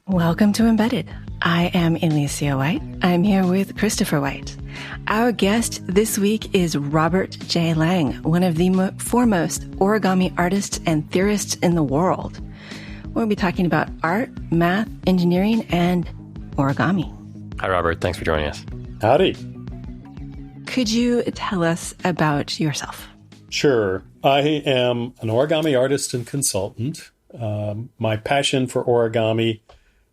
Welcome to Embedded. I am Elecia White. I'm here with Christopher White. Our guest this week is Robert J. Lang, one of the foremost origami artists and theorists in the world. We'll be talking about art, math, engineering, and origami. Hi, Robert. Thanks for joining us. Howdy. Could you tell us about yourself? Sure. I am an origami artist and consultant. My passion for origami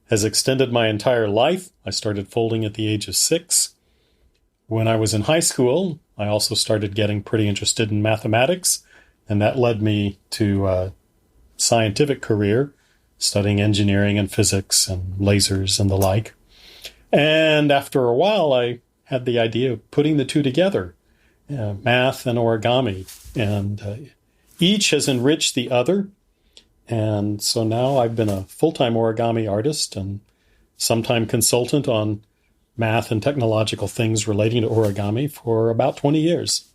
has extended my entire life. I started folding at the age of 6. When I was in high school, I also started getting pretty interested in mathematics, and that led me to a scientific career, studying engineering and physics and lasers and the like. And after a while, I had the idea of putting the two together, math and origami, and each has enriched the other. And so now I've been a full-time origami artist and sometime consultant on math and technological things relating to origami for about 20 years.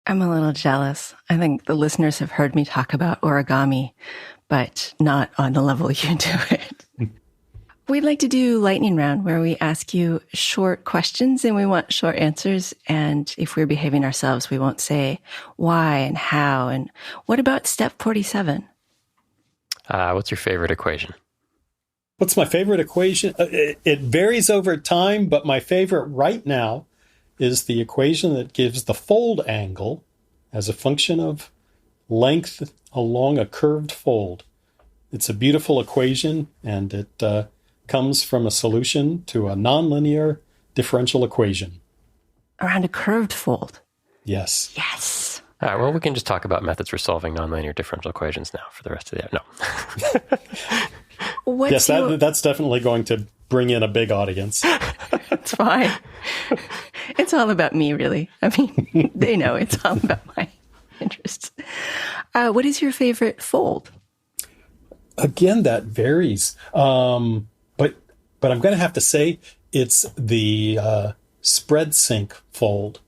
I'm a little jealous. I think the listeners have heard me talk about origami, but not on the level you do it. We'd like to do lightning round where we ask you short questions and we want short answers. And if we're behaving ourselves, we won't say why and how. And what about step 47? What's your favorite equation? What's my favorite equation? It varies over time, but my favorite right now is the equation that gives the fold angle as a function of length along a curved fold. It's a beautiful equation, and it comes from a solution to a nonlinear differential equation. Around a curved fold? Yes. Yes. All right, well, we can just talk about methods for solving nonlinear differential equations now for the rest of the No. Yes, that's definitely going to bring in a big audience. It's fine. It's all about me, really. I mean, they know it's all about my interests. What is your favorite fold? Again, that varies. But I'm going to have to say it's the spread sink fold,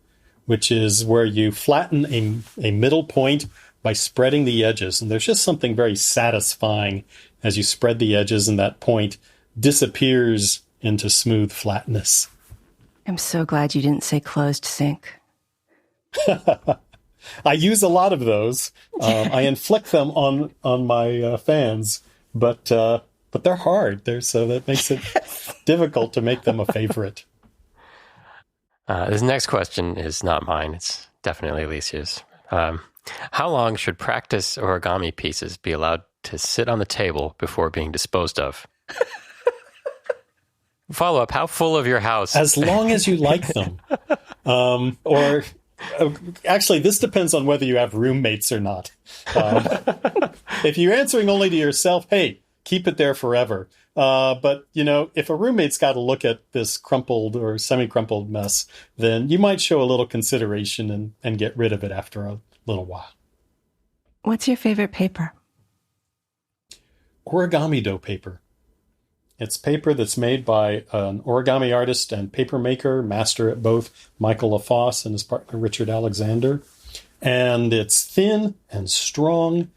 which is where you flatten a middle point by spreading the edges. And there's just something very satisfying as you spread the edges and that point disappears into smooth flatness. I'm so glad you didn't say closed sink. I use a lot of those. I inflict them on my fans, but they're hard. So that makes it difficult to make them a favorite. This next question is not mine. It's definitely Alicia's. How long should practice origami pieces be allowed to sit on the table before being disposed of? Follow up, how full of your house? As long as you like them. Actually, this depends on whether you have roommates or not. If you're answering only to yourself, hey, keep it there forever. But, if a roommate's got to look at this crumpled or semi-crumpled mess, then you might show a little consideration and get rid of it after a little while. What's your favorite paper? Origamido paper. It's paper that's made by an origami artist and paper maker, master at both, Michael LaFosse and his partner Richard Alexander. And it's thin and strong,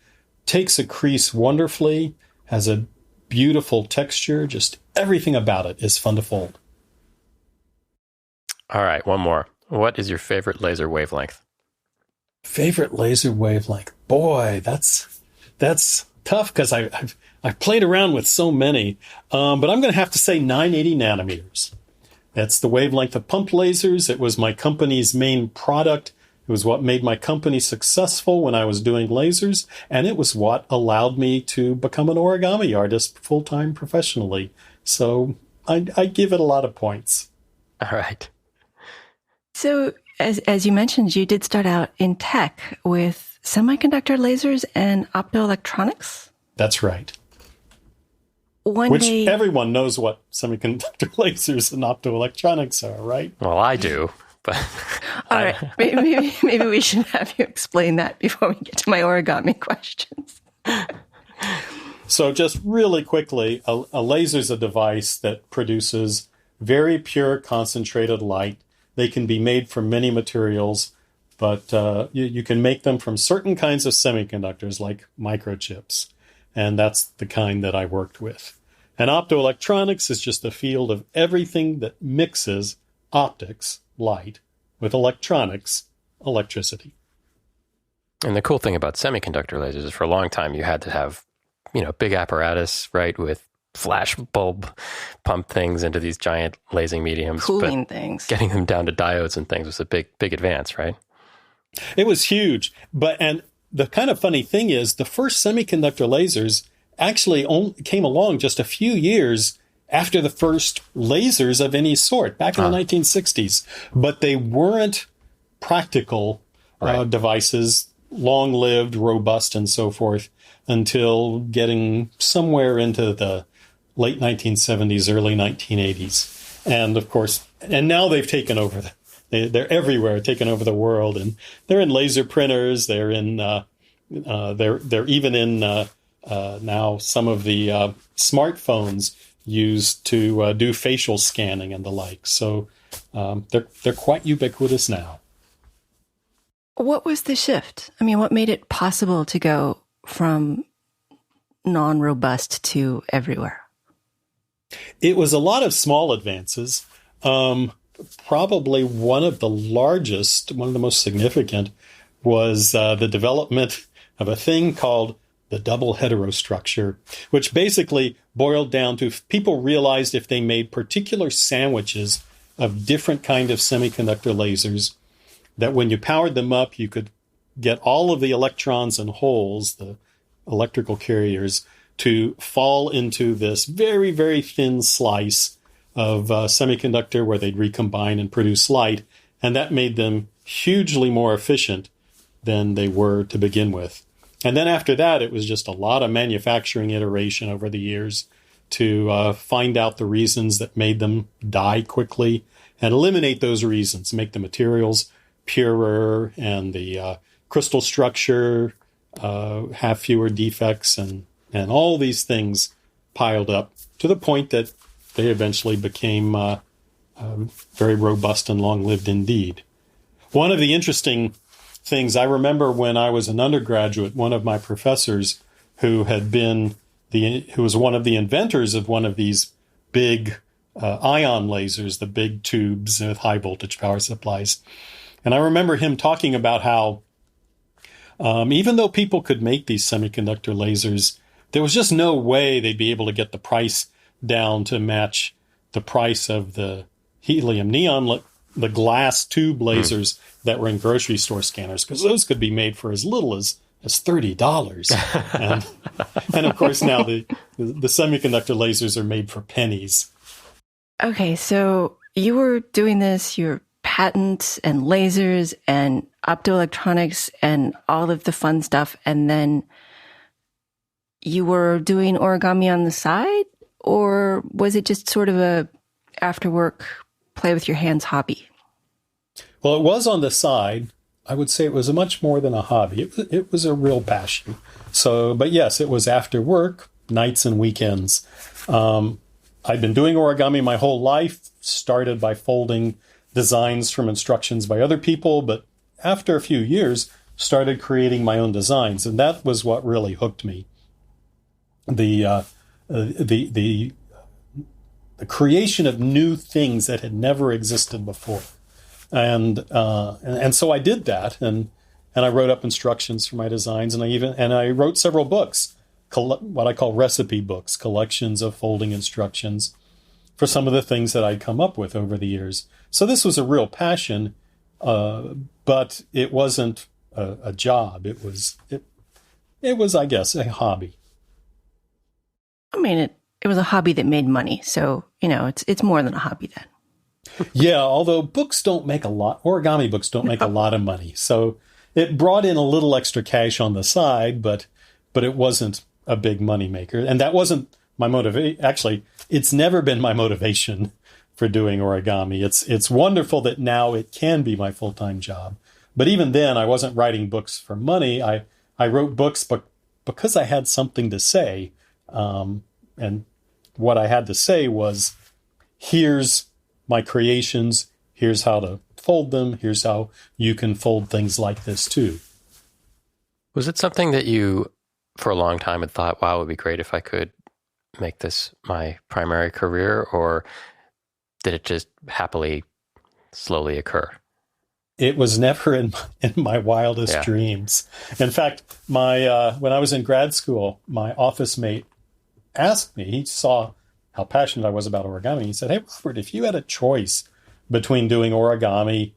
takes a crease wonderfully, has a beautiful texture. Just everything about it is fun to fold. All right, one more. What is your favorite laser wavelength? Favorite laser wavelength? Boy, that's tough because I've played around with so many. But I'm going to have to say 980 nanometers. That's the wavelength of pump lasers. It was my company's main product. It was what made my company successful when I was doing lasers, and it was what allowed me to become an origami artist full-time professionally. So I give it a lot of points. All right. So as you mentioned, you did start out in tech with semiconductor lasers and optoelectronics? That's right. Which everyone knows what semiconductor lasers and optoelectronics are, right? Well, I do. But all right, maybe we should have you explain that before we get to my origami questions. So just really quickly, a laser is a device that produces very pure concentrated light. They can be made from many materials. but you can make them from certain kinds of semiconductors like microchips, and that's the kind that I worked with. And optoelectronics is just the field of everything that mixes optics, light, with electronics, electricity. And the cool thing about semiconductor lasers is for a long time you had to have, big apparatus, right, with flash bulb pump things into these giant lasing mediums. Cooling things. Getting them down to diodes and things was a big advance, right? It was huge. And the kind of funny thing is the first semiconductor lasers actually came along just a few years after the first lasers of any sort, back in the 1960s. But they weren't practical devices, long-lived, robust, and so forth, until getting somewhere into the late 1970s, early 1980s. And of course, and now they've taken over. They're everywhere, taken over the world, and they're in laser printers. They're in. They're even in now some of the smartphones used to do facial scanning and the like. So they're quite ubiquitous now. What was the shift? I mean, what made it possible to go from non-robust to everywhere? It was a lot of small advances. Probably one of the largest, one of the most significant, was the development of a thing called the double heterostructure, which basically boiled down to people realized if they made particular sandwiches of different kind of semiconductor lasers, that when you powered them up, you could get all of the electrons and holes, the electrical carriers, to fall into this very, very thin slice of semiconductor where they'd recombine and produce light. And that made them hugely more efficient than they were to begin with. And then after that, it was just a lot of manufacturing iteration over the years to find out the reasons that made them die quickly and eliminate those reasons, make the materials purer and the crystal structure have fewer defects, and all these things piled up to the point that they eventually became very robust and long-lived indeed. One of the interesting things I remember when I was an undergraduate, one of my professors who was one of the inventors of one of these big ion lasers, the big tubes with high voltage power supplies. And I remember him talking about how even though people could make these semiconductor lasers, there was just no way they'd be able to get the price down to match the price of the helium neon, the glass tube lasers that were in grocery store scanners, because those could be made for as little as $30. and of course, now the semiconductor lasers are made for pennies. Okay, so you were doing this, your patents and lasers and optoelectronics and all of the fun stuff, and then you were doing origami on the side? Or was it just sort of a after work, play with your hands hobby? Well, it was on the side. I would say it was much more than a hobby. It was a real passion. So, but yes, it was after work, nights and weekends. I'd been doing origami my whole life, started by folding designs from instructions by other people, but after a few years, started creating my own designs. And that was what really hooked me. The creation of new things that had never existed before. And so I did that, and I wrote up instructions for my designs, and I wrote several books, what I call recipe books, collections of folding instructions for some of the things that I'd come up with over the years. So this was a real passion, but it wasn't a job. It was, I guess, a hobby. I mean, it was a hobby that made money, so it's more than a hobby then. Yeah, although origami books don't make a lot of money. So it brought in a little extra cash on the side, but it wasn't a big money maker. And that wasn't my motivation. Actually, it's never been my motivation for doing origami. It's wonderful that now it can be my full-time job. But even then, I wasn't writing books for money. I wrote books because I had something to say. And what I had to say was, here's my creations, here's how to fold them. Here's how you can fold things like this too. Was it something that you, for a long time, had thought, wow, it would be great if I could make this my primary career, or did it just happily, slowly occur? It was never in my wildest dreams. In fact, my when I was in grad school, my office mate asked me, he saw how passionate I was about origami. He said, "Hey, Robert, if you had a choice between doing origami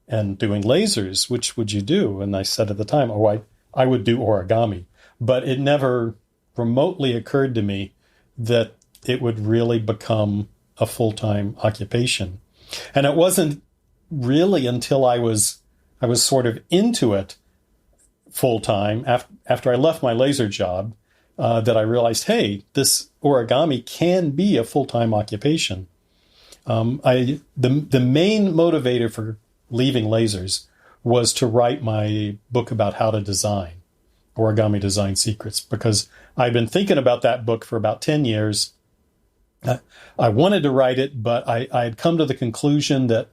and doing lasers, which would you do?" And I said at the time, I would do origami. But it never remotely occurred to me that it would really become a full-time occupation. And it wasn't really until I was sort of into it full-time after I left my laser job that I realized, hey, this origami can be a full-time occupation. The main motivator for leaving lasers was to write my book about how to design, Origami Design Secrets, because I'd been thinking about that book for about 10 years. I wanted to write it, but I had come to the conclusion that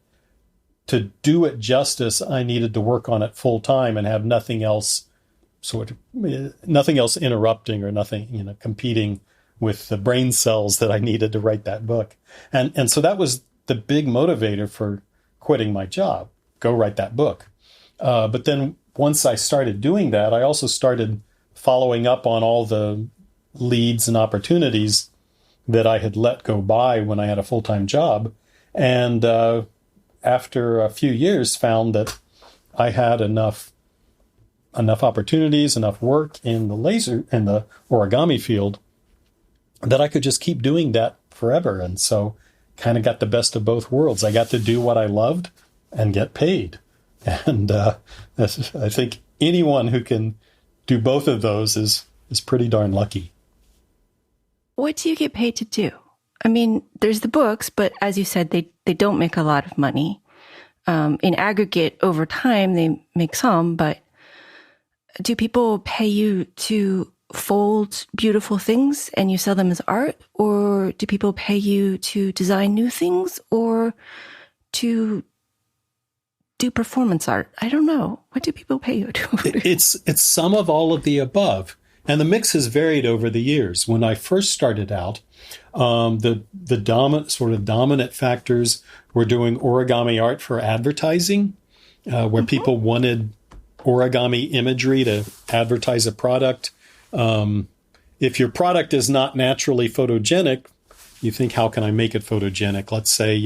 to do it justice, I needed to work on it full time and have nothing else interrupting or nothing, competing with the brain cells that I needed to write that book. And so that was the big motivator for quitting my job. Go write that book. But then once I started doing that, I also started following up on all the leads and opportunities that I had let go by when I had a full-time job. And after a few years, found that I had enough opportunities, enough work in the laser and the origami field that I could just keep doing that forever. And so kind of got the best of both worlds. I got to do what I loved and get paid. And I think anyone who can do both of those is pretty darn lucky. What do you get paid to do? I mean, there's the books, but as you said, they don't make a lot of money. In aggregate, over time, they make some, but do people pay you to fold beautiful things and you sell them as art? Or do people pay you to design new things or to do performance art? I don't know. What do people pay you to do? It's some of all of the above. And the mix has varied over the years. When I first started out, the dominant factors were doing origami art for advertising, where people wanted origami imagery to advertise a product. If your product is not naturally photogenic, you think, how can I make it photogenic? Let's say,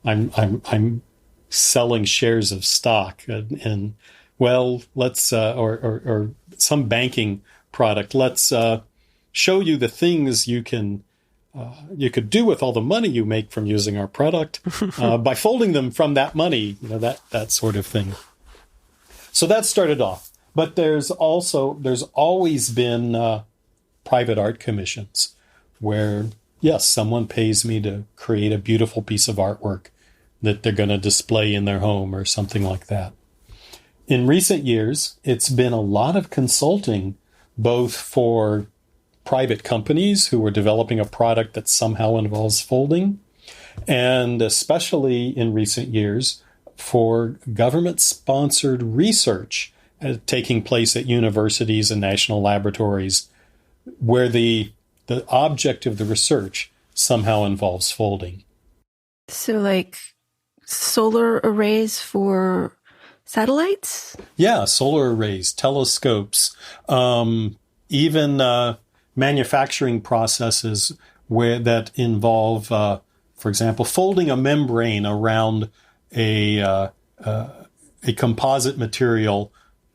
I'm selling shares of stock, and let's or some banking product. Let's show you the things you could do with all the money you make from using our product by folding them from that money, that sort of thing. So that started off. But there's always been private art commissions where, yes, someone pays me to create a beautiful piece of artwork that they're going to display in their home or something like that. In recent years, it's been a lot of consulting, both for private companies who are developing a product that somehow involves folding, and especially in recent years for government-sponsored research taking place at universities and national laboratories where the object of the research somehow involves folding. So like solar arrays for satellites? Yeah, solar arrays, telescopes, even manufacturing processes that involve, for example, folding a membrane around a composite material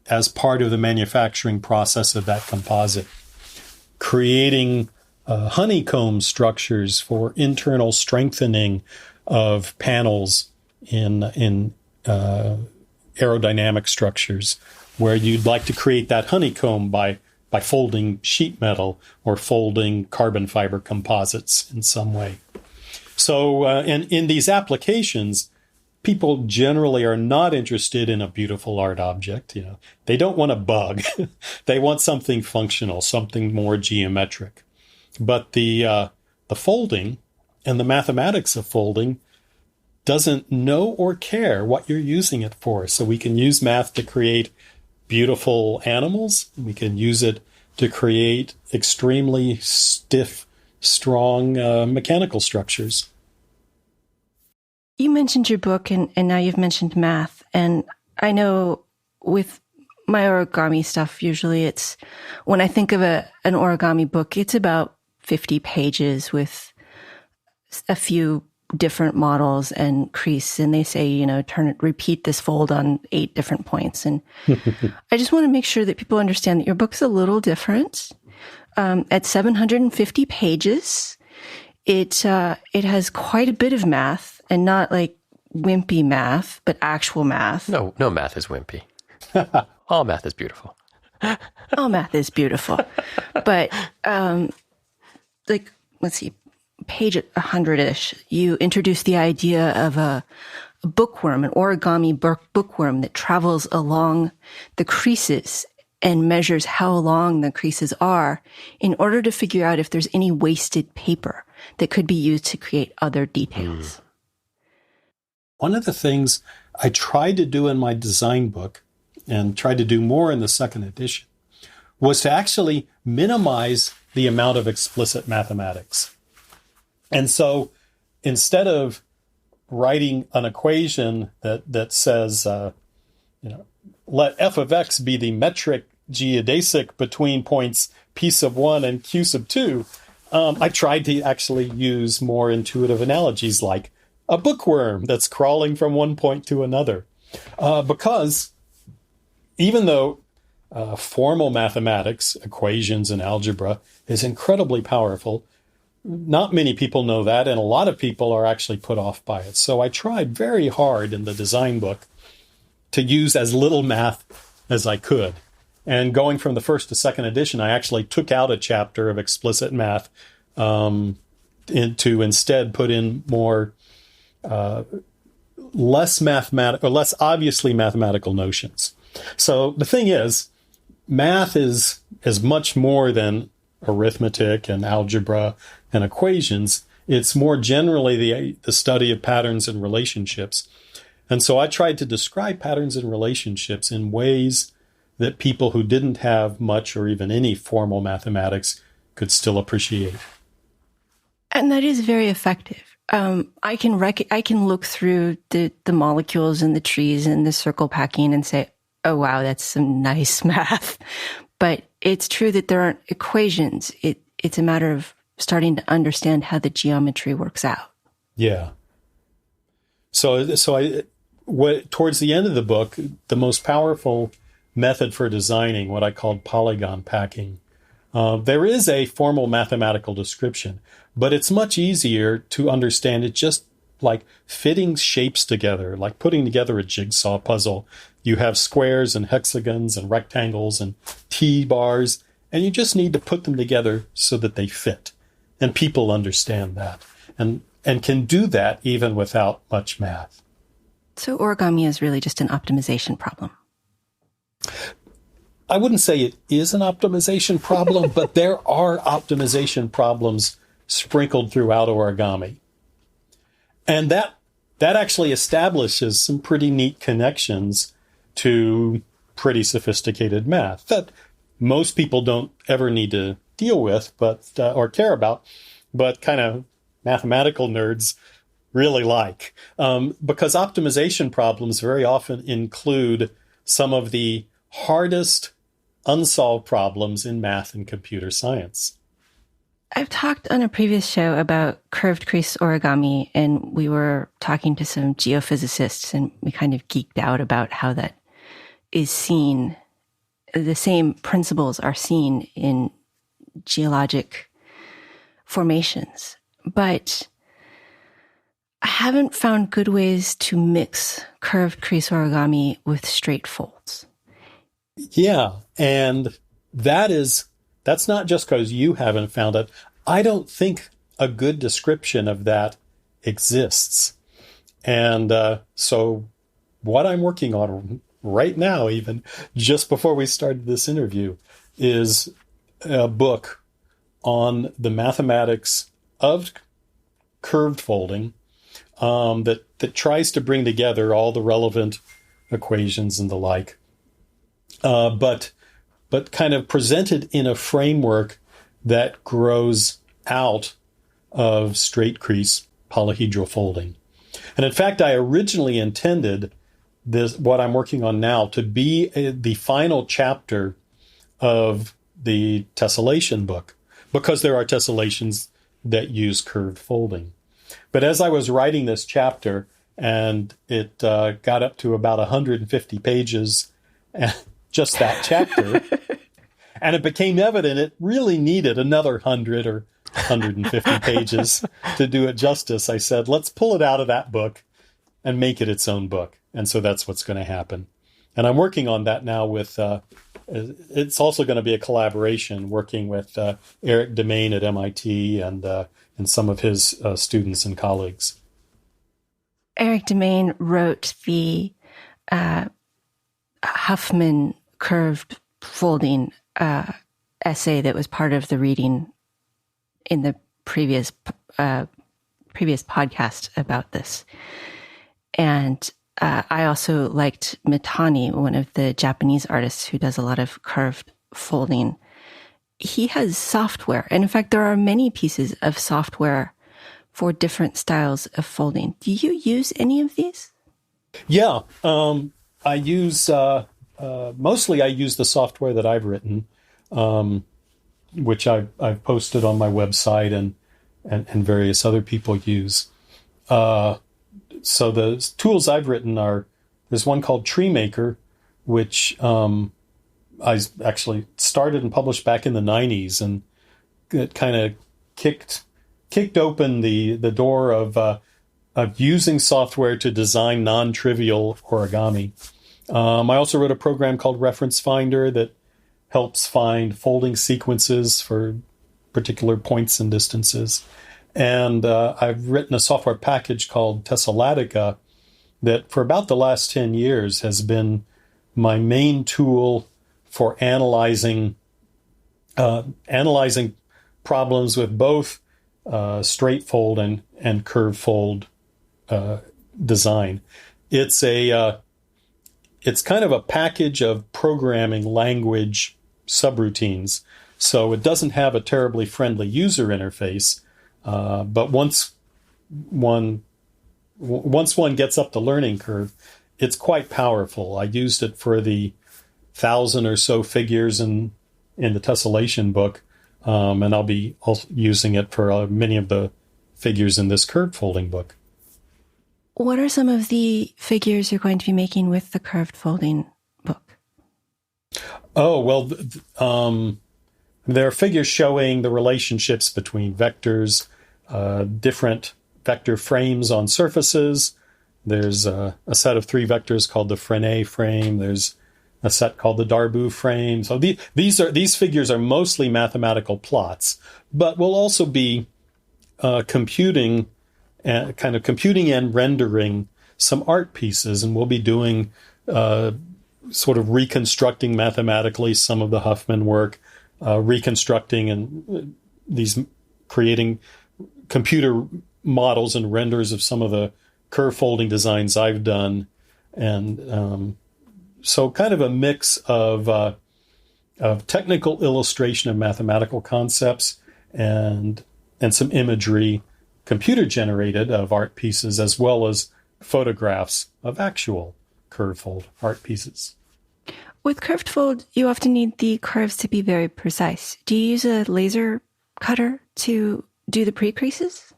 as part of the manufacturing process of that composite, creating honeycomb structures for internal strengthening of panels in aerodynamic structures, where you'd like to create that honeycomb by folding sheet metal or folding carbon fiber composites in some way. So in these applications, people generally are not interested in a beautiful art object. They don't want a bug. They want something functional, something more geometric. But the folding and the mathematics of folding doesn't know or care what you're using it for. So we can use math to create beautiful animals. We can use it to create extremely stiff, strong mechanical structures. You mentioned your book, and now you've mentioned math. And I know with my origami stuff, usually it's, when I think of an origami book, it's about 50 pages with a few different models and crease. And they say, repeat this fold on 8 different points. And I just want to make sure that people understand that your book's a little different. At 750 pages, it has quite a bit of math, and not like wimpy math, but actual math. No math is wimpy. All math is beautiful. All math is beautiful. But, let's see, page 100-ish, you introduce the idea of a bookworm, an origami bookworm that travels along the creases and measures how long the creases are in order to figure out if there's any wasted paper that could be used to create other details. One of the things I tried to do in my design book, and tried to do more in the second edition, was to actually minimize the amount of explicit mathematics. And so instead of writing an equation that says, let f of x be the metric geodesic between points p sub 1 and q sub 2, I tried to actually use more intuitive analogies like a bookworm that's crawling from one point to another. Because even though formal mathematics, equations and algebra, is incredibly powerful, not many people know that, and a lot of people are actually put off by it. So I tried very hard in the design book to use as little math as I could. And going from the first to second edition, I actually took out a chapter of explicit math to instead put in more less obviously mathematical notions. So the thing is, math is much more than arithmetic and algebra and equations. It's more generally the study of patterns and relationships. And so I tried to describe patterns and relationships in ways that people who didn't have much or even any formal mathematics could still appreciate. And that is very effective. I can look through the molecules and the trees and the circle packing and say, oh, wow, that's some nice math. But it's true that there aren't equations. It's a matter of starting to understand how the geometry works out. Yeah. So towards the end of the book, the most powerful method for designing, what I called polygon packing, there is a formal mathematical description, but it's much easier to understand it just like fitting shapes together, like putting together a jigsaw puzzle. You have squares and hexagons and rectangles and T-bars, and you just need to put them together so that they fit. And people understand that and can do that even without much math. So origami is really just an optimization problem. I wouldn't say it is an optimization problem, but there are optimization problems sprinkled throughout origami. And that actually establishes some pretty neat connections to pretty sophisticated math that most people don't ever need to deal with, or care about, but kind of mathematical nerds really like. Because optimization problems very often include some of the hardest unsolved problems in math and computer science. I've talked on a previous show about curved crease origami, and we were talking to some geophysicists, and we kind of geeked out about how that is seen. The same principles are seen in geologic formations, but I haven't found good ways to mix curved crease origami with straight folds. Yeah, and that's not just because you haven't found it. I don't think a good description of that exists. And so what I'm working on right now, even just before we started this interview, is a book on the mathematics of curved folding, that tries to bring together all the relevant equations and the like, but kind of presented in a framework that grows out of straight crease polyhedral folding. And in fact, I originally intended what I'm working on now to be the final chapter of the tessellation book, because there are tessellations that use curved folding. But as I was writing this chapter, and it got up to about 150 pages, just that chapter, and it became evident it really needed another 100 or 150 pages to do it justice, I said, let's pull it out of that book and make it its own book. And so that's what's going to happen. And I'm working on that now with, it's also going to be a collaboration working with Eric Demain at MIT and some of his students and colleagues. Eric Demain wrote the Huffman curved folding essay that was part of the reading in the previous podcast about this. And I also liked Mitani, one of the Japanese artists who does a lot of curved folding. He has software. And in fact, there are many pieces of software for different styles of folding. Do you use any of these? Yeah. I use, mostly I use the software that I've written, which I've posted on my website and various other people use. So the tools I've written there's one called Tree Maker, which I actually started and published back in the 90s, and it kind of kicked open the door of using software to design non-trivial origami. I also wrote a program called Reference Finder that helps find folding sequences for particular points and distances. And I've written a software package called Tessellatica that for about the last 10 years has been my main tool for analyzing problems with both straight fold and curve fold design. It's kind of a package of programming language subroutines. So it doesn't have a terribly friendly user interface. But once one gets up the learning curve, it's quite powerful. I used it for the 1,000 or so figures in the tessellation book, and I'll be also using it for many of the figures in this curved folding book. What are some of the figures you're going to be making with the curved folding book? Oh, well, there are figures showing the relationships between vectors, different vector frames on surfaces. There's a set of 3 vectors called the Frenet frame. There's a set called the Darboux frame. So these figures are mostly mathematical plots, but we'll also be computing and rendering some art pieces, and we'll be doing sort of reconstructing mathematically some of the Huffman work, reconstructing and creating computer models and renders of some of the curve folding designs I've done. And so kind of a mix of technical illustration of mathematical concepts and some imagery, computer generated, of art pieces, as well as photographs of actual curve fold art pieces. With curved fold, you often need the curves to be very precise. Do you use a laser cutter to do the pre-creases?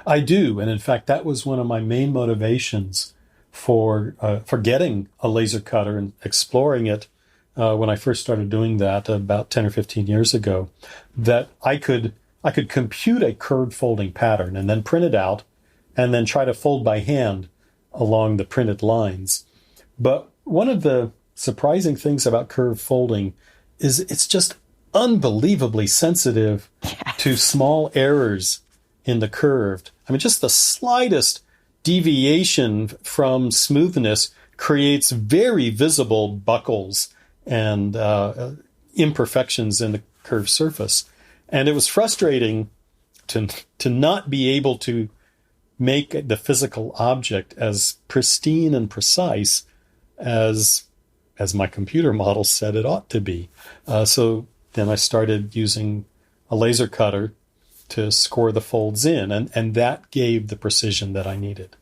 I do. And in fact, that was one of my main motivations for getting a laser cutter and exploring it when I first started doing that about 10 or 15 years ago, that I could compute a curved folding pattern and then print it out and then try to fold by hand along the printed lines. But one of the surprising things about curved folding is it's just unbelievably sensitive to small errors in the curved. I mean, just the slightest deviation from smoothness creates very visible buckles and imperfections in the curved surface. And it was frustrating to not be able to make the physical object as pristine and precise as my computer model said it ought to be. So then I started using a laser cutter to score the folds in, and that gave the precision that I needed.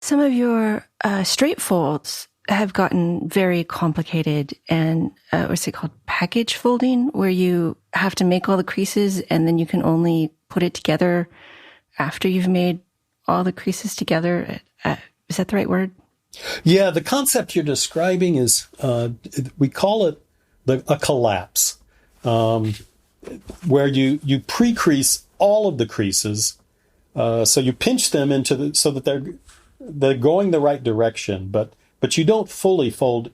Some of your straight folds have gotten very complicated, and what's it called? Package folding, where you have to make all the creases and then you can only put it together after you've made all the creases together. Is that the right word? Yeah, the concept you're describing is, we call it a collapse, where you pre-crease all of the creases. So you pinch them so that they're going the right direction, but you don't fully fold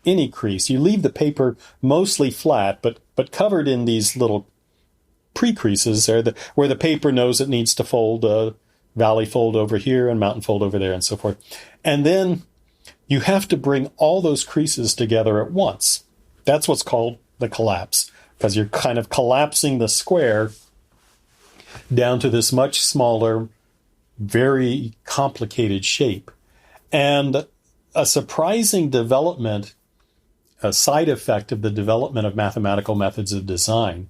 any crease. You leave the paper mostly flat, but covered in these little pre-creases where the paper knows it needs to fold, valley fold over here and mountain fold over there and so forth. And then you have to bring all those creases together at once. That's what's called the collapse, because you're kind of collapsing the square down to this much smaller, very complicated shape. And a surprising development, a side effect of the development of mathematical methods of design,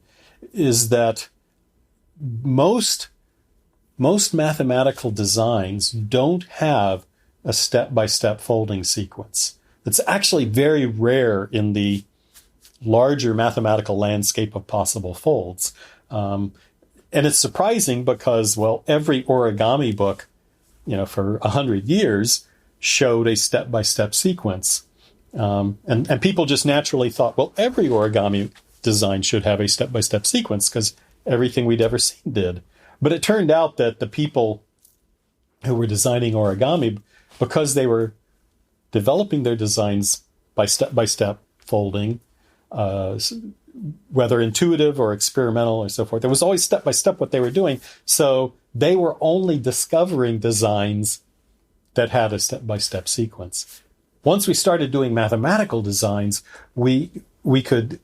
is that most mathematical designs don't have a step-by-step folding sequence. It's actually very rare in the larger mathematical landscape of possible folds. And it's surprising because, well, every origami book, for 100 years showed a step-by-step sequence. And people just naturally thought, well, every origami design should have a step-by-step sequence because everything we'd ever seen did. But it turned out that the people who were designing origami, because they were developing their designs by step-by-step folding, whether intuitive or experimental or so forth, there was always step-by-step what they were doing. So they were only discovering designs that had a step-by-step sequence. Once we started doing mathematical designs, we could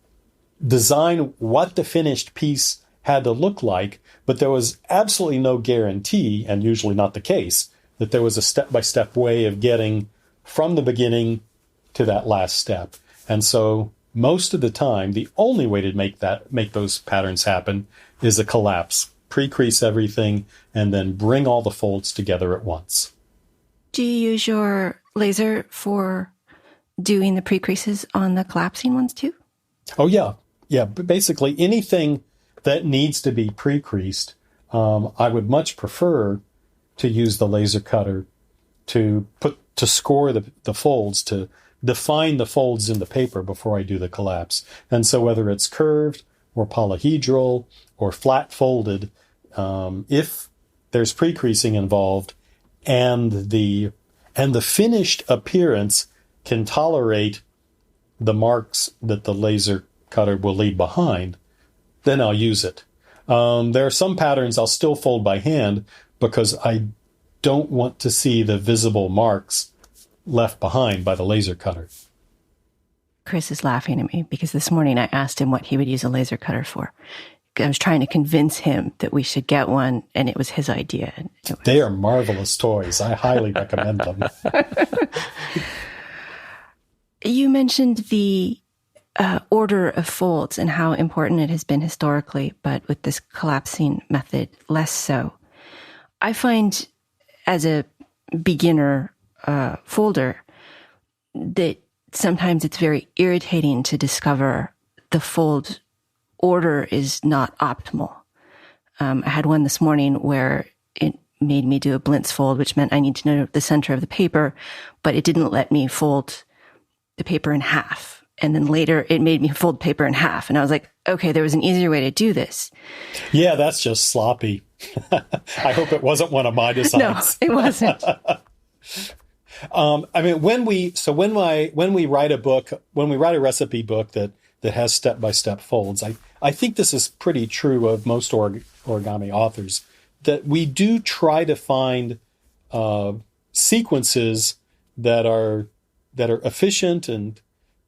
design what the finished piece had to look like, but there was absolutely no guarantee, and usually not the case, that there was a step-by-step way of getting from the beginning to that last step. And so most of the time, the only way to make those patterns happen is a collapse. Pre-crease everything and then bring all the folds together at once. Do you use your laser for doing the pre-creases on the collapsing ones too? Oh, yeah. Yeah, basically anything that needs to be pre-creased, I would much prefer to use the laser cutter to score the folds, to define the folds in the paper before I do the collapse. And so whether it's curved or polyhedral or flat folded, if there's pre-creasing involved and the finished appearance can tolerate the marks that the laser cutter will leave behind, then I'll use it. There are some patterns I'll still fold by hand because I don't want to see the visible marks left behind by the laser cutter. Chris is laughing at me because this morning I asked him what he would use a laser cutter for. I was trying to convince him that we should get one, and it was his idea. They are marvelous toys. I highly recommend them. You mentioned the order of folds and how important it has been historically, but with this collapsing method, less so. I find as a beginner folder that sometimes it's very irritating to discover the fold order is not optimal. I had one this morning where it made me do a Blintz fold, which meant I need to know the center of the paper, but it didn't let me fold the paper in half. And then later it made me fold paper in half. And I was like, okay, there was an easier way to do this. Yeah, that's just sloppy. I hope it wasn't one of my designs. No, it wasn't. I mean, when we write a recipe book that has step-by-step folds, I think this is pretty true of most origami authors, that we do try to find sequences that are efficient and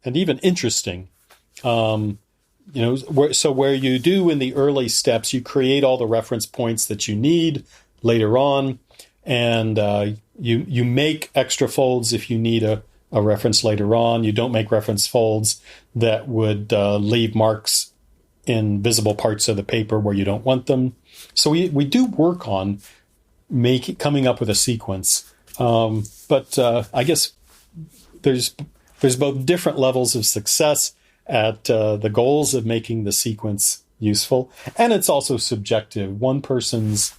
even interesting. Where you do in the early steps, you create all the reference points that you need later on, and you make extra folds if you need a reference later on. You don't make reference folds that would leave marks in visible parts of the paper where you don't want them. So we do work on coming up with a sequence. But I guess there's both different levels of success at the goals of making the sequence useful, and it's also subjective. One person's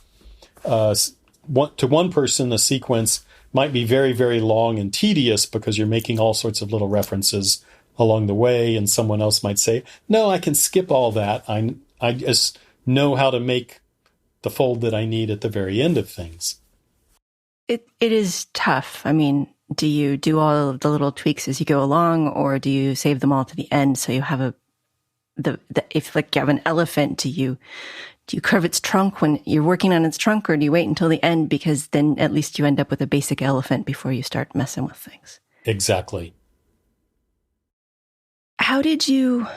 to one person, a sequence might be very, very long and tedious because you're making all sorts of little references along the way, and someone else might say, "No, I can skip all that. I just know how to make the fold that I need at the very end of things." It is tough. I mean, do you do all of the little tweaks as you go along, or do you save them all to the end so you have if like you have an elephant, do you curve its trunk when you're working on its trunk, or do you wait until the end, because then at least you end up with a basic elephant before you start messing with things? Exactly. How did you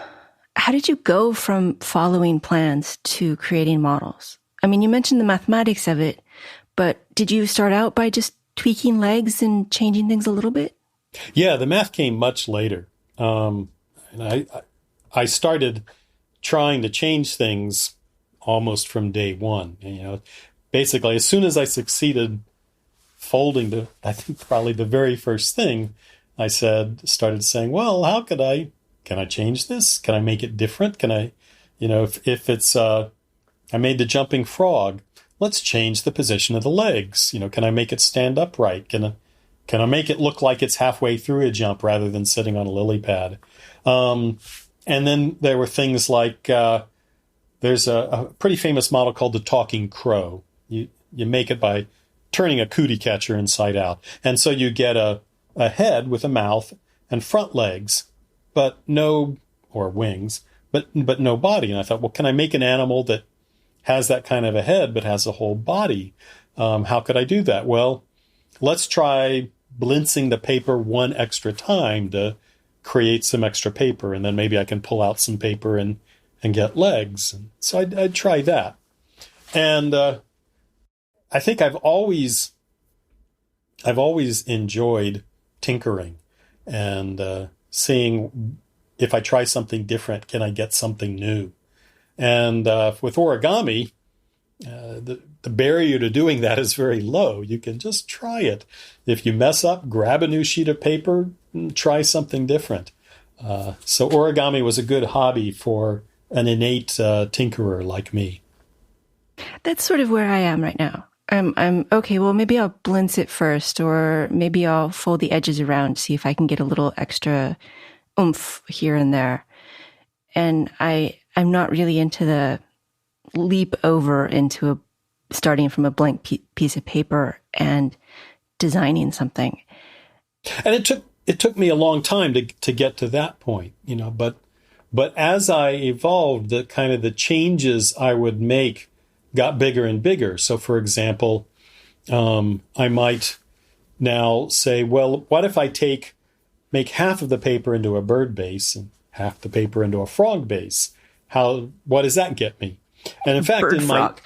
go from following plans to creating models? I mean, you mentioned the mathematics of it, but did you start out by just tweaking legs and changing things a little bit? Yeah, the math came much later. And I started trying to change things almost from day one. Basically, as soon as I succeeded folding I think probably the very first thing I started saying, well, can I change this? Can I make it different? Can I, if it's, I made the jumping frog, let's change the position of the legs. Can I make it stand upright? Can I make it look like it's halfway through a jump rather than sitting on a lily pad? And then there were things like, there's a pretty famous model called the talking crow. You make it by turning a cootie catcher inside out. And so you get a head with a mouth and front legs, but or wings, but no body. And I thought, well, can I make an animal that has that kind of a head but has a whole body? How could I do that? Well, let's try blintzing the paper one extra time to create some extra paper, and then maybe I can pull out some paper and get legs. And so I'd try that. And I think I've always enjoyed tinkering and seeing if I try something different, can I get something new? And with origami, the barrier to doing that is very low. You can just try it. If you mess up, grab a new sheet of paper and try something different. So origami was a good hobby for an innate tinkerer like me. That's sort of where I am right now. I'm okay. Well, maybe I'll blintz it first, or maybe I'll fold the edges around, see if I can get a little extra oomph here and there. And I'm not really into the leap over into starting from a blank piece of paper and designing something. And it took me a long time to get to that point, but as I evolved, the changes I would make got bigger and bigger. So, for example, I might now say, well, what if I make half of the paper into a bird base and half the paper into a frog base? What does that get me? And in fact, bird frog.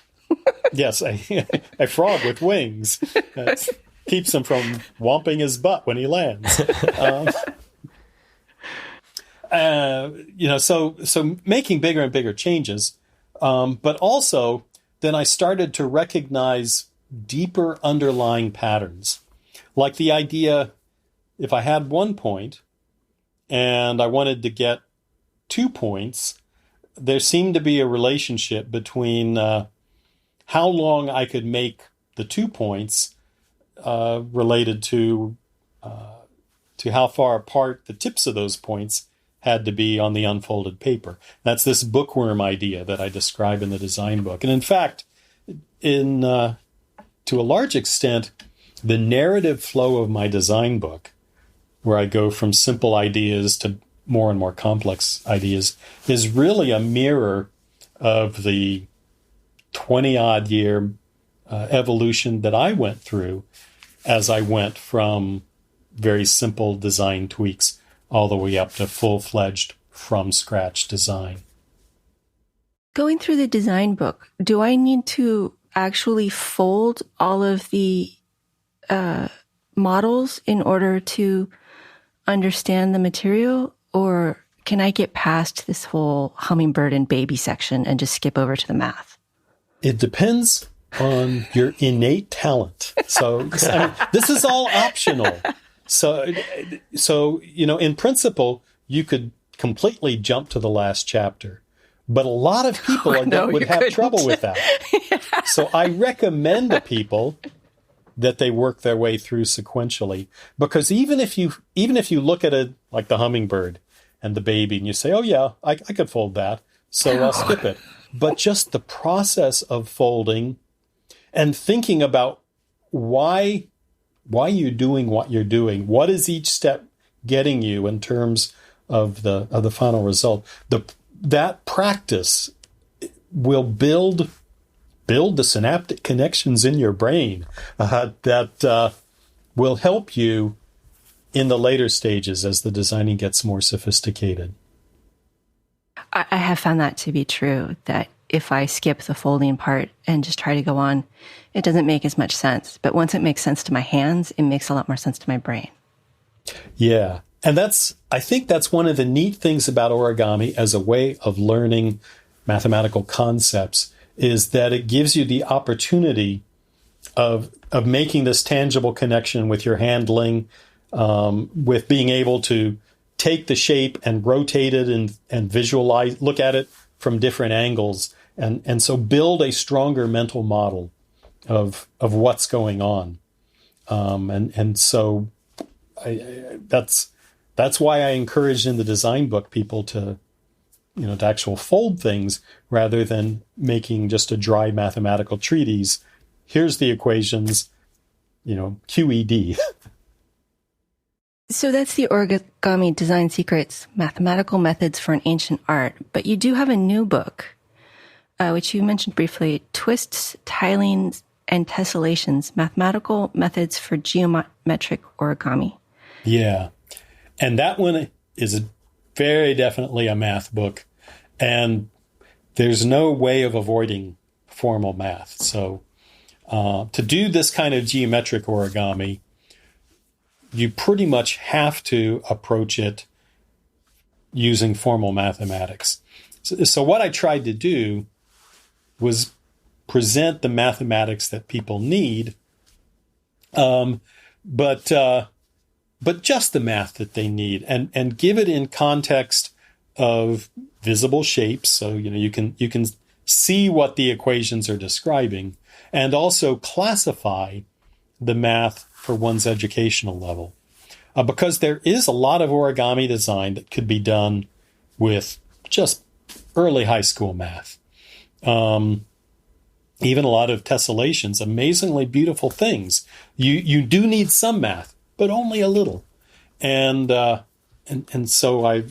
Yes, a frog with wings keeps him from whomping his butt when he lands. So making bigger and bigger changes, but also then I started to recognize deeper underlying patterns, like the idea, if I had 1 point and I wanted to get 2 points, there seemed to be a relationship between how long I could make the 2 points related to how far apart the tips of those points had to be on the unfolded paper. That's this bookworm idea that I describe in the design book. And in fact, to a large extent, the narrative flow of my design book, where I go from simple ideas to more and more complex ideas, is really a mirror of the 20-odd year evolution that I went through as I went from very simple design tweaks all the way up to full-fledged from-scratch design. Going through the design book, do I need to actually fold all of the models in order to understand the material, or can I get past this whole hummingbird and baby section and just skip over to the math? It depends on your innate talent. So I mean, this is all optional. So, in principle, you could completely jump to the last chapter. But a lot of people would have trouble with that. Yeah. So I recommend to people that they work their way through sequentially, because even if you look at it like the hummingbird and the baby and you say, oh yeah, I could fold that, so I'll skip it. But just the process of folding and thinking about why you're doing what you're doing, what is each step getting you in terms of the final result, that practice will build the synaptic connections in your brain that will help you in the later stages as the designing gets more sophisticated. I have found that to be true, that if I skip the folding part and just try to go on, it doesn't make as much sense. But once it makes sense to my hands, it makes a lot more sense to my brain. Yeah. And I think that's one of the neat things about origami as a way of learning mathematical concepts, is that it gives you the opportunity of making this tangible connection with your handling, with being able to take the shape and rotate it and visualize, look at it from different angles, and so build a stronger mental model of what's going on. And so that's why I encourage in the design book people to actual fold things rather than making just a dry mathematical treatise. Here's the equations, QED. So that's the Origami Design Secrets, Mathematical Methods for an Ancient Art. But you do have a new book, which you mentioned briefly, Twists, Tilings, and Tessellations, Mathematical Methods for Geometric Origami. Yeah. And that one is very definitely a math book. And there's no way of avoiding formal math. So to do this kind of geometric origami, you pretty much have to approach it using formal mathematics. So what I tried to do was present the mathematics that people need, but just the math that they need, and give it in context of visible shapes, so you can see what the equations are describing, and also classify the math for one's educational level, because there is a lot of origami design that could be done with just early high school math. Even a lot of tessellations, amazingly beautiful things. You do need some math, but only a little. And so I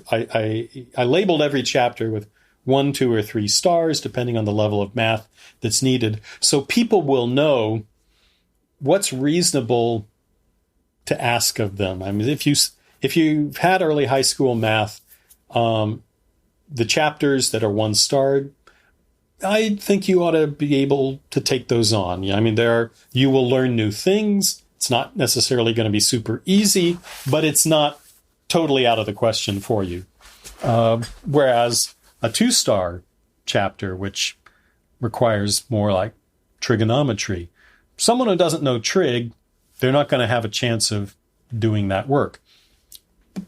labeled every chapter with 1, 2, or 3 stars, depending on the level of math that's needed, so people will know what's reasonable to ask of them. I mean, if you've had early high school math, the chapters that are 1-starred, I think you ought to be able to take those on. Yeah, I mean, you will learn new things. It's not necessarily going to be super easy, but it's not totally out of the question for you. Whereas a 2-star chapter, which requires more like trigonometry, someone who doesn't know trig, they're not going to have a chance of doing that work.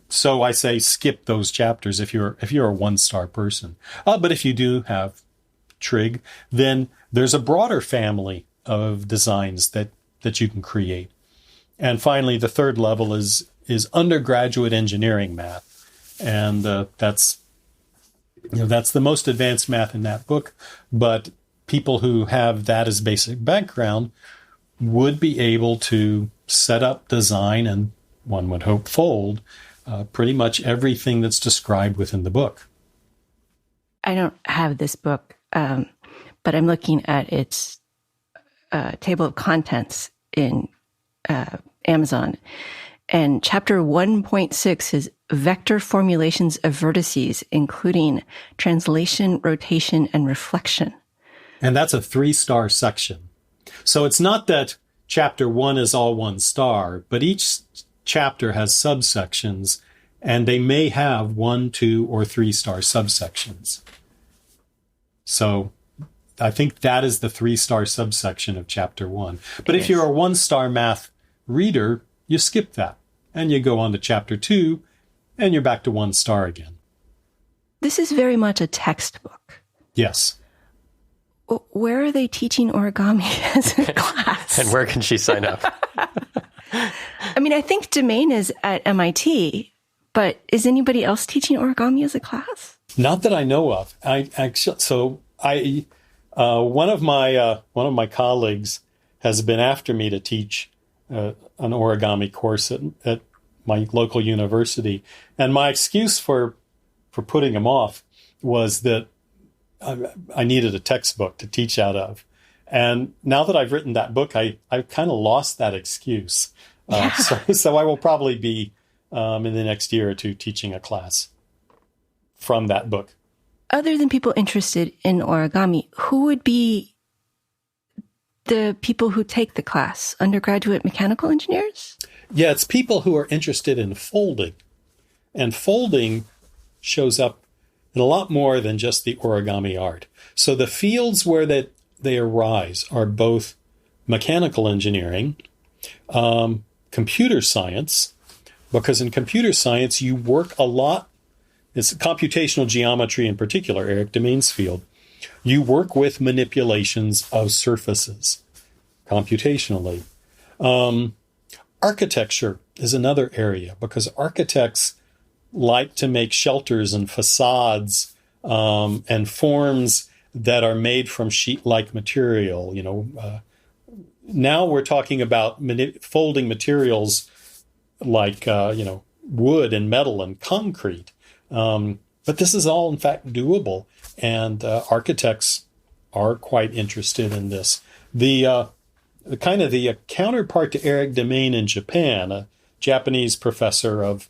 So I say skip those chapters if you're a 1-star person. But if you do have trig, then there's a broader family of designs that you can create. And finally, the third level is undergraduate engineering math, and that's the most advanced math in that book. But people who have that as basic background would be able to set up, design, and one would hope fold pretty much everything that's described within the book. I don't have this book, but I'm looking at its table of contents in Amazon. And chapter 1.6 is vector formulations of vertices, including translation, rotation, and reflection. And that's a 3-star section. So it's not that chapter 1 is all 1 star, but each chapter has subsections, and they may have 1, 2, or 3-star subsections. So I think that is the 3-star subsection of chapter 1. But if you're a 1-star math reader, you skip that and you go on to chapter 2 and you're back to 1 star again. This is very much a textbook. Yes. Where are they teaching origami as a class? And where can she sign up? I mean, I think Domain is at MIT, but is anybody else teaching origami as a class? Not that I know of. One of my colleagues has been after me to teach an origami course at my local university, and my excuse for putting him off was that I needed a textbook to teach out of. And now that I've written that book, I've kind of lost that excuse. So I will probably be in the next year or two teaching a class from that book. Other than people interested in origami, who would be the people who take the class? Undergraduate mechanical engineers? Yeah, it's people who are interested in folding. And folding shows up in a lot more than just the origami art. So the fields where they arise are both mechanical engineering, computer science, because in computer science you work a lot. It's computational geometry in particular, Eric Demaine's field. You work with manipulations of surfaces computationally. Architecture is another area because architects like to make shelters and facades and forms that are made from sheet-like material. Now we're talking about folding materials like wood and metal and concrete. But this is all, in fact, doable, and architects are quite interested in this. The counterpart to Eric Demaine in Japan, a Japanese professor of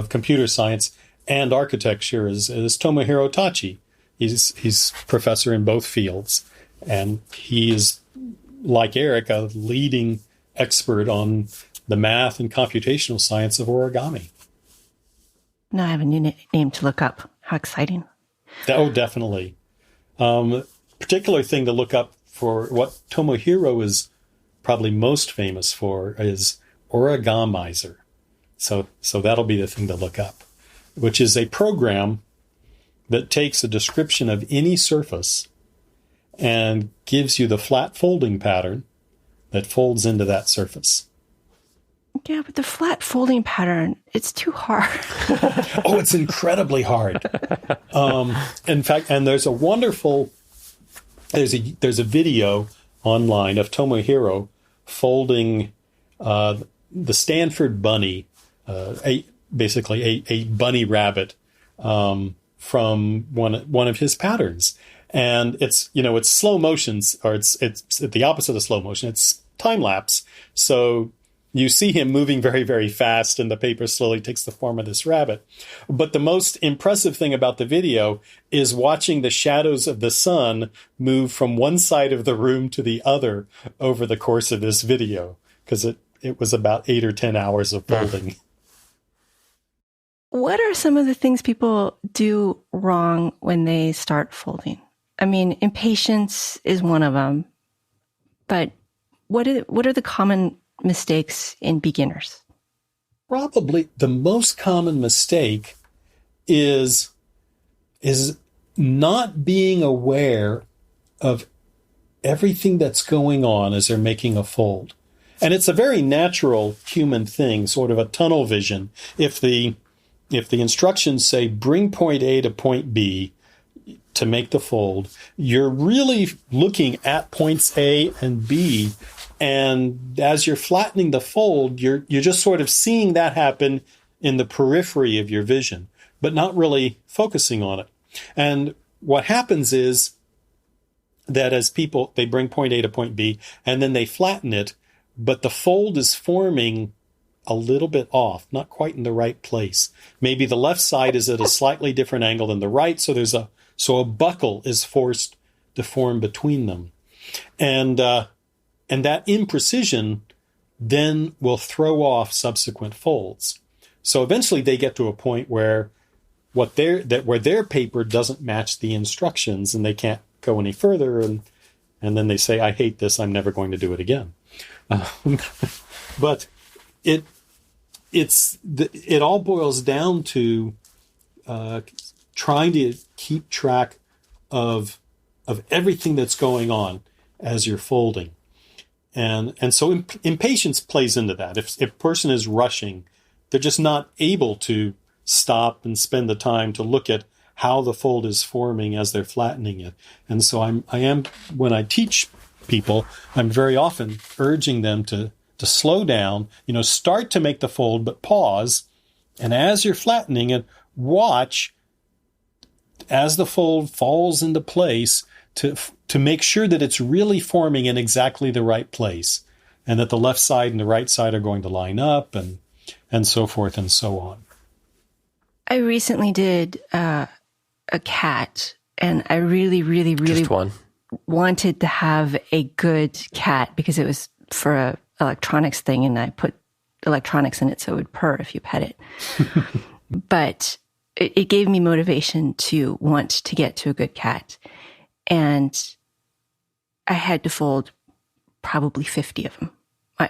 computer science and architecture, is Tomohiro Tachi. He's professor in both fields, and he is, like Eric, a leading expert on the math and computational science of origami. Now I have a new name to look up. How exciting. Oh, definitely. Particular thing to look up for what Tomohiro is probably most famous for is Origamizer. So that'll be the thing to look up, which is a program that takes a description of any surface and gives you the flat folding pattern that folds into that surface. Yeah, but the flat folding pattern, it's too hard. Oh, it's incredibly hard. In fact, and there's a video online of Tomohiro folding the Stanford bunny, basically a bunny rabbit from one of his patterns. And it's slow motions, or it's the opposite of slow motion. It's time lapse. So you see him moving very, very fast, and the paper slowly takes the form of this rabbit. But the most impressive thing about the video is watching the shadows of the sun move from one side of the room to the other over the course of this video, because it was about 8 or 10 hours of folding. What are some of the things people do wrong when they start folding? I mean, impatience is one of them, but what are the common mistakes in beginners? Probably the most common mistake is not being aware of everything that's going on as they're making a fold. And it's a very natural human thing, sort of a tunnel vision. If the instructions say bring point A to point B to make the fold, you're really looking at points A and B. And as you're flattening the fold, you're just sort of seeing that happen in the periphery of your vision, but not really focusing on it. And what happens is that as they bring point A to point B, and then they flatten it, but the fold is forming a little bit off, not quite in the right place. Maybe the left side is at a slightly different angle than the right, so a buckle is forced deform between them. And that imprecision then will throw off subsequent folds. So eventually they get to a point where where their paper doesn't match the instructions and they can't go any further. And then they say, I hate this. I'm never going to do it again. But it all boils down to trying to keep track of everything that's going on as you're folding. And so impatience plays into that. If a person is rushing, they're just not able to stop and spend the time to look at how the fold is forming as they're flattening it. And so I am, when I teach people, I'm very often urging them to slow down, start to make the fold, but pause. And as you're flattening it, watch as the fold falls into place to make sure that it's really forming in exactly the right place and that the left side and the right side are going to line up and so forth and so on. I recently did a cat, and I really, really, really Just one. Wanted to have a good cat because it was for a electronics thing, and I put electronics in it so it would purr if you pet it. But it gave me motivation to want to get to a good cat. And I had to fold probably 50 of them.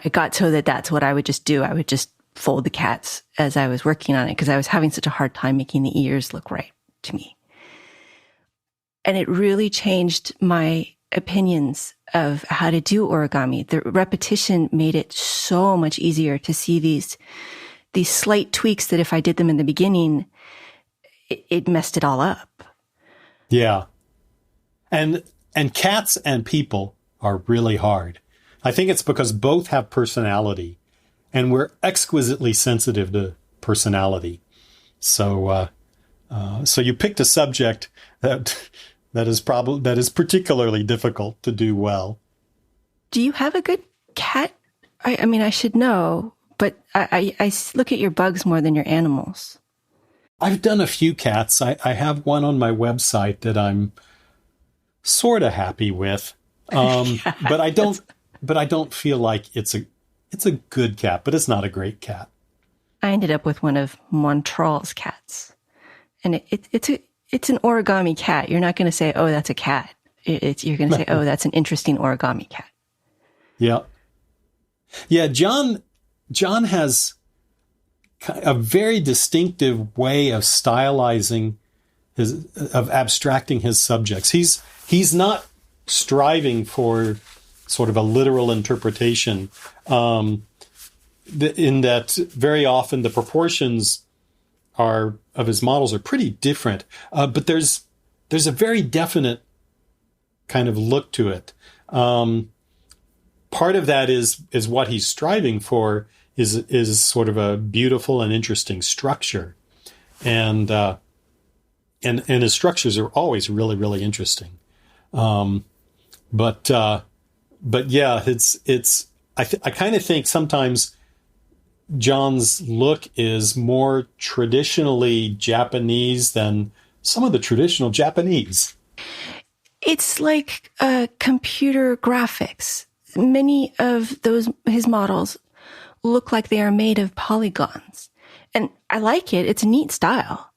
It got so that's what I would just do. I would just fold the cats as I was working on it because I was having such a hard time making the ears look right to me. And it really changed my opinions of how to do origami. The repetition made it so much easier to see these slight tweaks that if I did them in the beginning, it messed it all up. Yeah. And cats and people are really hard. I think it's because both have personality, and we're exquisitely sensitive to personality. So you picked a subject that is particularly difficult to do well. Do you have a good cat? I mean, I should know, but I look at your bugs more than your animals. I've done a few cats. I have one on my website that I'm sort of happy with, but I don't feel like it's a good cat, but it's not a great cat. I ended up with one of Montreal's cats, and it's an origami cat. You're not going to say, "Oh, that's a cat." You're going to say, "Oh, that's an interesting origami cat." Yeah, yeah. John has a very distinctive way of stylizing of abstracting his subjects. He's not striving for sort of a literal interpretation, in that very often the proportions of his models are pretty different, but there's a very definite kind of look to it. Part of that is what he's striving for is sort of a beautiful and interesting structure, and his structures are always really, really interesting. But yeah, I kind of think sometimes John's look is more traditionally Japanese than some of the traditional Japanese. It's like computer graphics. Many of his models look like they are made of polygons. And I like it. It's a neat style.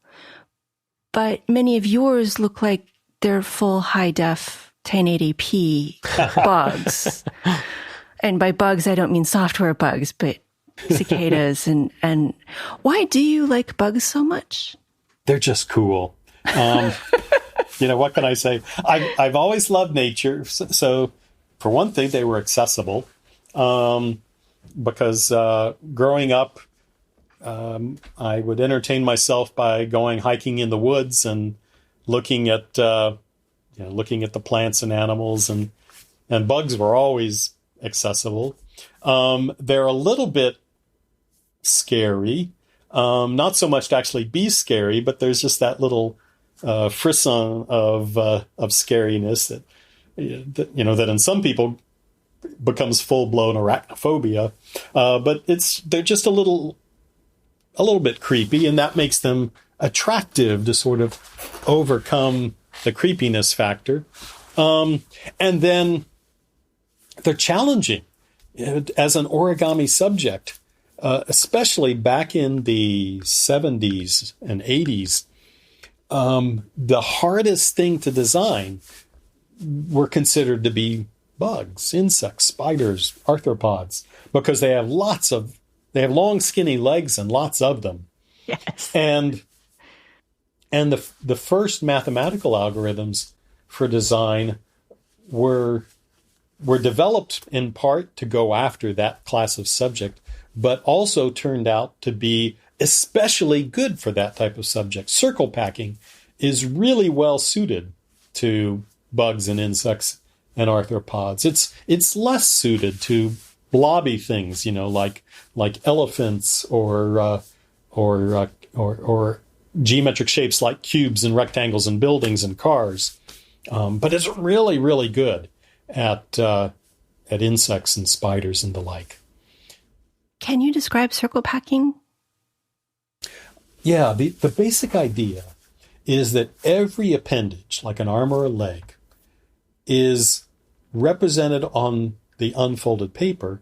But many of yours look like they're full high-def 1080p bugs. And by bugs, I don't mean software bugs, but cicadas. And why do you like bugs so much? They're just cool. What can I say? I've always loved nature. So for one thing, they were accessible. Because growing up, I would entertain myself by going hiking in the woods and looking at the plants and animals, and bugs were always accessible. They're a little bit scary, not so much to actually be scary, but there's just that little frisson of scariness that in some people becomes full-blown arachnophobia, but they're just a little bit creepy, and that makes them attractive to sort of overcome the creepiness factor. And then they're challenging as an origami subject, especially back in the 70s and 80s. The hardest thing to design were considered to be bugs, insects, spiders, arthropods, because they have long, skinny legs and lots of them. Yes. And the first mathematical algorithms for design were developed in part to go after that class of subject, but also turned out to be especially good for that type of subject. Circle packing is really well suited to bugs and insects and arthropods. It's less suited to blobby things, like elephants or geometric shapes like cubes and rectangles and buildings and cars. But it's really, really good at insects and spiders and the like. Can you describe circle packing? Yeah, the basic idea is that every appendage, like an arm or a leg, is represented on the unfolded paper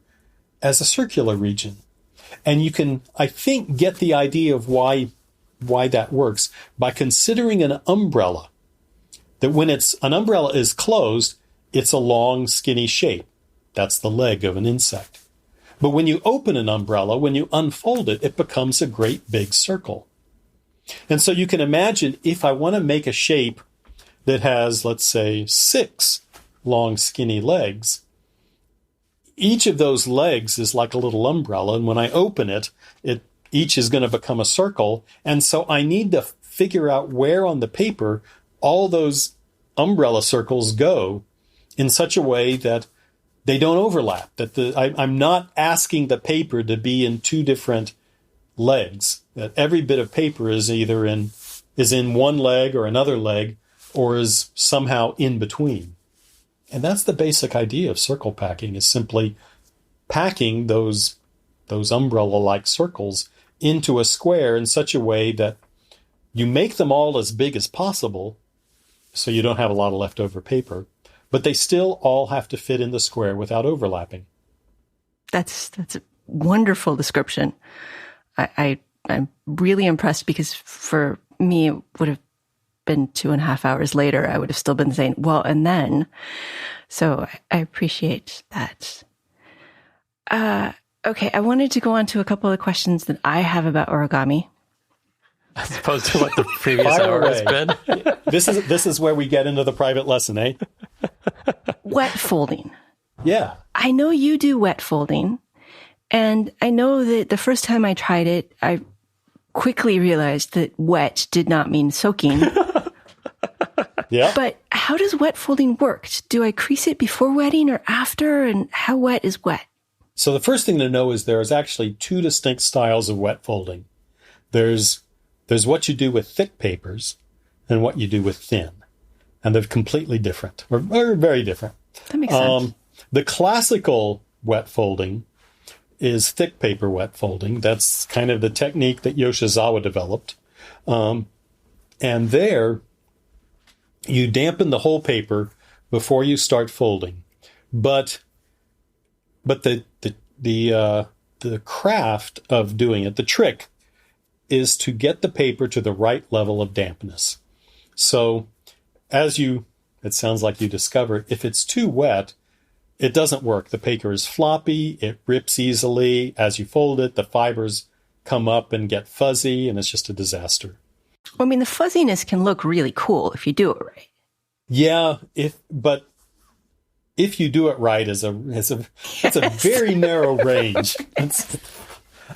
as a circular region. And you can, I think, get the idea of why that works by considering an umbrella. That when an umbrella is closed, it's a long, skinny shape. That's the leg of an insect. But when you open an umbrella, when you unfold it, it becomes a great big circle. And so you can imagine if I want to make a shape that has, let's say, 6 long, skinny legs, each of those legs is like a little umbrella. And when I open it, each is going to become a circle. And so I need to figure out where on the paper all those umbrella circles go in such a way that they don't overlap, that I'm not asking the paper to be in 2 different legs, that every bit of paper is either in one leg or another leg, or is somehow in between. And that's the basic idea of circle packing, is simply packing those umbrella-like circles into a square in such a way that you make them all as big as possible, so you don't have a lot of leftover paper, but they still all have to fit in the square without overlapping. That's a wonderful description. I'm really impressed, because for me, it would have been 2.5 hours later. I would have still been saying, well, and then. So I appreciate that. Okay, I wanted to go on to a couple of questions that I have about origami. As opposed to what the previous hour has been. This is where we get into the private lesson, eh? Wet folding. Yeah. I know you do wet folding, and I know that the first time I tried it, I quickly realized that wet did not mean soaking. Yeah. But how does wet folding work? Do I crease it before wetting or after? And how wet is wet? So the first thing to know is there is actually 2 distinct styles of wet folding. There's what you do with thick papers and what you do with thin. And they're completely different, or very different. That makes sense. The classical wet folding is thick paper wet folding. That's kind of the technique that Yoshizawa developed. And there, you dampen the whole paper before you start folding. But the craft of doing it, the trick, is to get the paper to the right level of dampness. So it sounds like you discovered, if it's too wet, it doesn't work. The paper is floppy, it rips easily. As you fold it, the fibers come up and get fuzzy, and it's just a disaster. Well, I mean, the fuzziness can look really cool if you do it right. Yeah, but if you do it right, it's a very narrow range.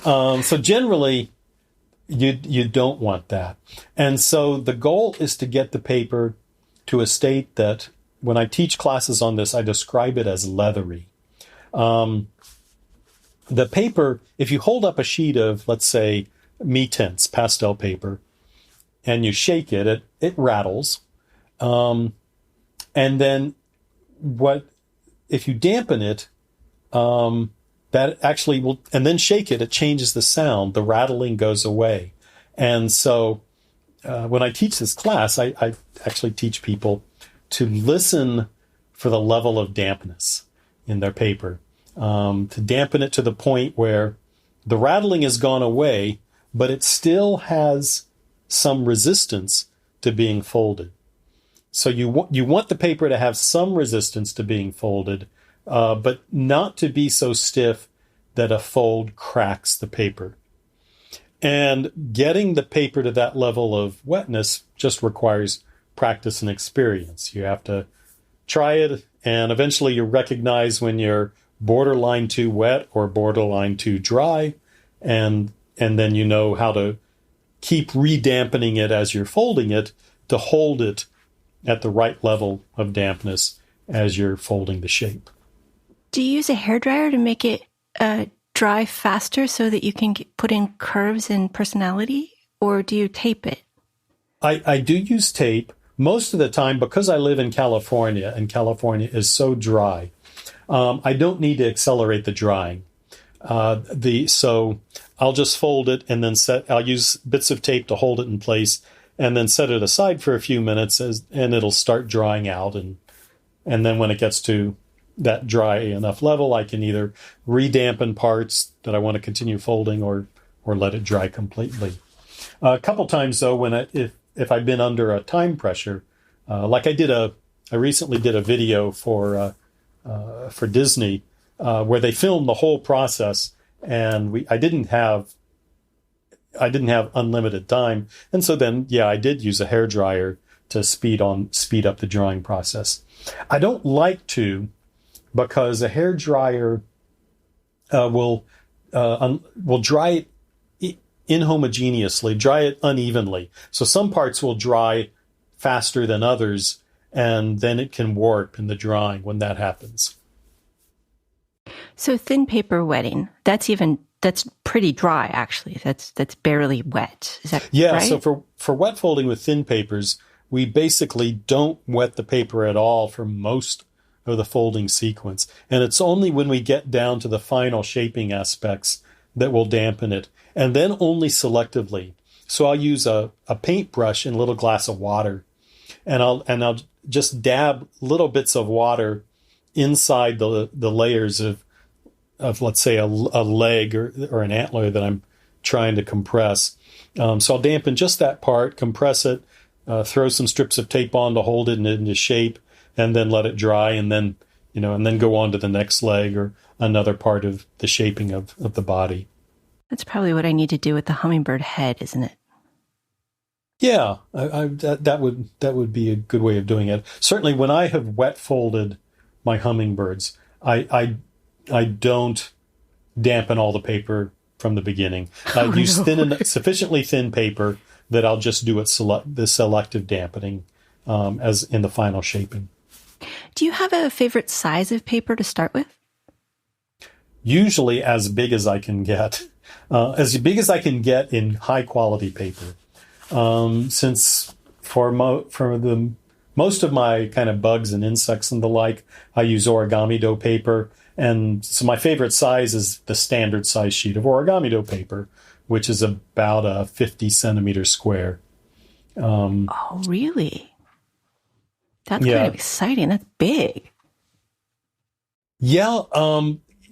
So generally, you don't want that. And so the goal is to get the paper to a state that, when I teach classes on this, I describe it as leathery. The paper, if you hold up a sheet of, let's say, Mi-Tints, pastel paper, and you shake it, it rattles. And then if you dampen it, that actually will, and then shake it, it changes the sound. The rattling goes away. And so when I teach this class, I actually teach people to listen for the level of dampness in their paper, to dampen it to the point where the rattling has gone away, but it still has some resistance to being folded. So you want the paper to have some resistance to being folded, but not to be so stiff that a fold cracks the paper. And getting the paper to that level of wetness just requires practice and experience. You have to try it, and eventually you recognize when you're borderline too wet or borderline too dry, and then you know how to keep redampening it as you're folding it to hold it at the right level of dampness as you're folding the shape. Do you use a hairdryer to make it dry faster so that you can put in curves and personality, or do you tape it? I do use tape most of the time because I live in California, and California is so dry. I don't need to accelerate the drying. So I'll just fold it and then I'll use bits of tape to hold it in place and then set it aside for a few minutes and it'll start drying out. And then when it gets to that dry enough level, I can either redampen parts that I want to continue folding or let it dry completely. A couple times though, if I've been under a time pressure, like I recently did a video for Disney, where they filmed the whole process, and I didn't have unlimited time, and so then I did use a hairdryer to speed up the drying process. I don't like to, because a hairdryer will dry it inhomogeneously, dry it unevenly. So some parts will dry faster than others, and then it can warp in the drying when that happens. So thin paper wetting, that's pretty dry, actually. That's barely wet. Is that right? So for wet folding with thin papers, we basically don't wet the paper at all for most of the folding sequence. And it's only when we get down to the final shaping aspects that we'll dampen it, and then only selectively. So I'll use a paintbrush in a little glass of water, and I'll just dab little bits of water inside the layers of let's say a leg or an antler that I'm trying to compress. So I'll dampen just that part, compress it, throw some strips of tape on to hold it into shape, and then let it dry, and then go on to the next leg or another part of the shaping of the body. That's probably what I need to do with the hummingbird head, isn't it? Yeah, that would be a good way of doing it. Certainly, when I have wet folded my hummingbirds, I don't dampen all the paper from the beginning. I use sufficiently thin paper that I'll just do the selective dampening as in the final shaping. Do you have a favorite size of paper to start with? Usually as big as I can get. As big as I can get in high quality paper. Since for the most of my kind of bugs and insects and the like, I use Origamido paper. And so my favorite size is the standard size sheet of Origamido paper, which is about a 50 centimeter square. Oh, really? That's kind of exciting. That's big. Yeah.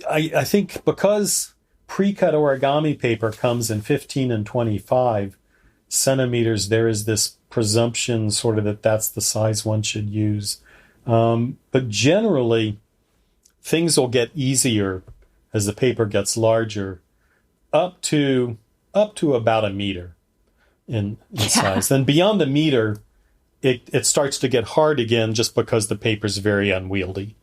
I think because pre-cut origami paper comes in 15 and 25 centimeters, there is this presumption sort of that that's the size one should use. But generally, things will get easier as the paper gets larger, up to about a meter in size. Then beyond a meter, it starts to get hard again just because the paper's very unwieldy.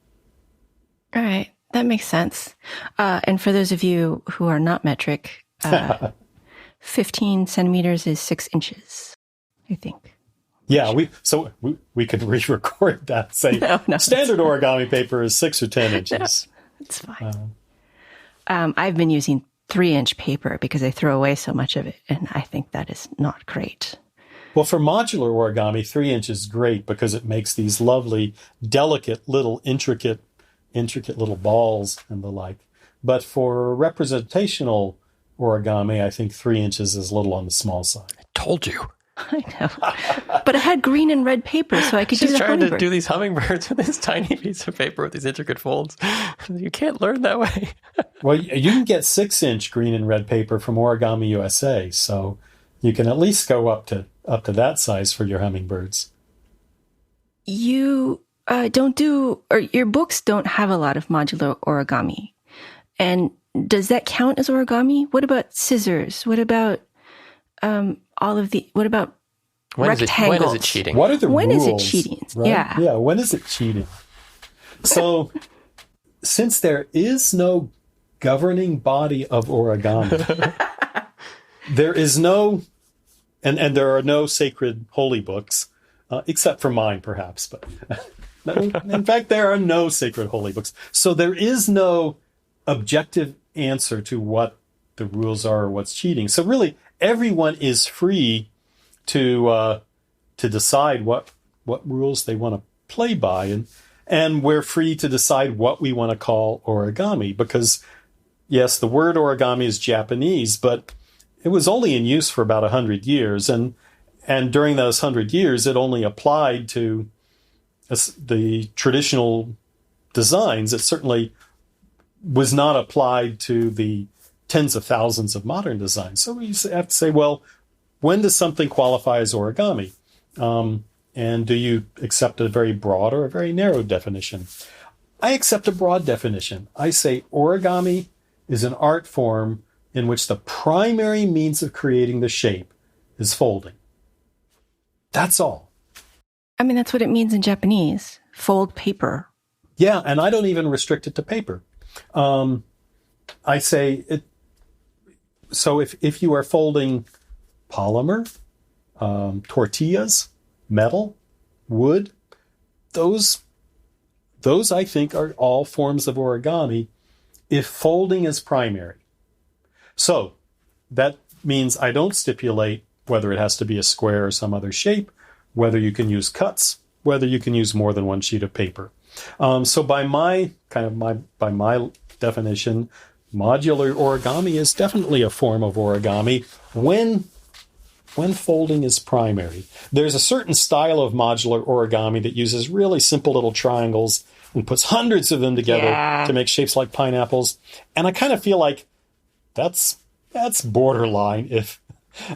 All right. That makes sense. And for those of you who are not metric, 15 centimeters is 6 inches, I think. Yeah, we could re-record that. Say no, standard origami paper is 6 or 10 inches. No, it's fine. I've been using 3-inch paper because I throw away so much of it, and I think that is not great. Well, for modular origami, 3 inches is great because it makes these lovely, delicate, little, intricate little balls and the like. But for representational origami, I think 3 inches is a little on the small side. I told you. I know. But I had green and red paper, so I could do the She's trying to hummingbird. do these hummingbirds with this tiny piece of paper with these intricate folds. You can't learn that way. Well, you can get 6-inch green and red paper from Origami USA, so you can at least go up to that size for your hummingbirds. You don't do, or your books don't have a lot of modular origami. And does that count as origami? What about scissors? What about what about rectangles? When is it cheating? What are the When rules? is it cheating? Right? Yeah. Yeah, when is it cheating? So, since there is no governing body of origami, there is no, and there are no sacred holy books, except for mine, perhaps. But in fact, there are no sacred holy books. So there is no objective answer to what the rules are or what's cheating. So really, everyone is free to decide what rules they want to play by, and we're free to decide what we want to call origami, because yes, the word origami is Japanese, but it was only in use for about 100 years, and during those 100 years, it only applied to the traditional designs. It certainly was not applied to the tens of thousands of modern designs. So we have to say, well, when does something qualify as origami? And do you accept a very broad or a very narrow definition? I accept a broad definition. I say origami is an art form in which the primary means of creating the shape is folding. That's all. I mean, that's what it means in Japanese. Fold paper. Yeah, and I don't even restrict it to paper. I say it. So if you are folding polymer, tortillas, metal, wood, those I think are all forms of origami if folding is primary. So that means I don't stipulate whether it has to be a square or some other shape, whether you can use cuts, whether you can use more than one sheet of paper. So by my definition, modular origami is definitely a form of origami when folding is primary. There's a certain style of modular origami that uses really simple little triangles and puts hundreds of them together to make shapes like pineapples. And I kind of feel like that's borderline. If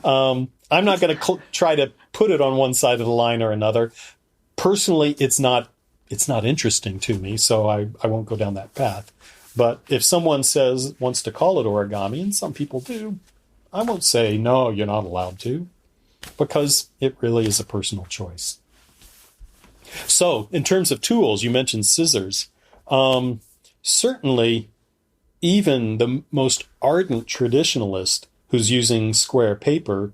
I'm not going to try to put it on one side of the line or another. Personally, it's not interesting to me, so I won't go down that path. But if someone wants to call it origami, and some people do, I won't say, no, you're not allowed to, because it really is a personal choice. So, in terms of tools, you mentioned scissors. Certainly, even the most ardent traditionalist who's using square paper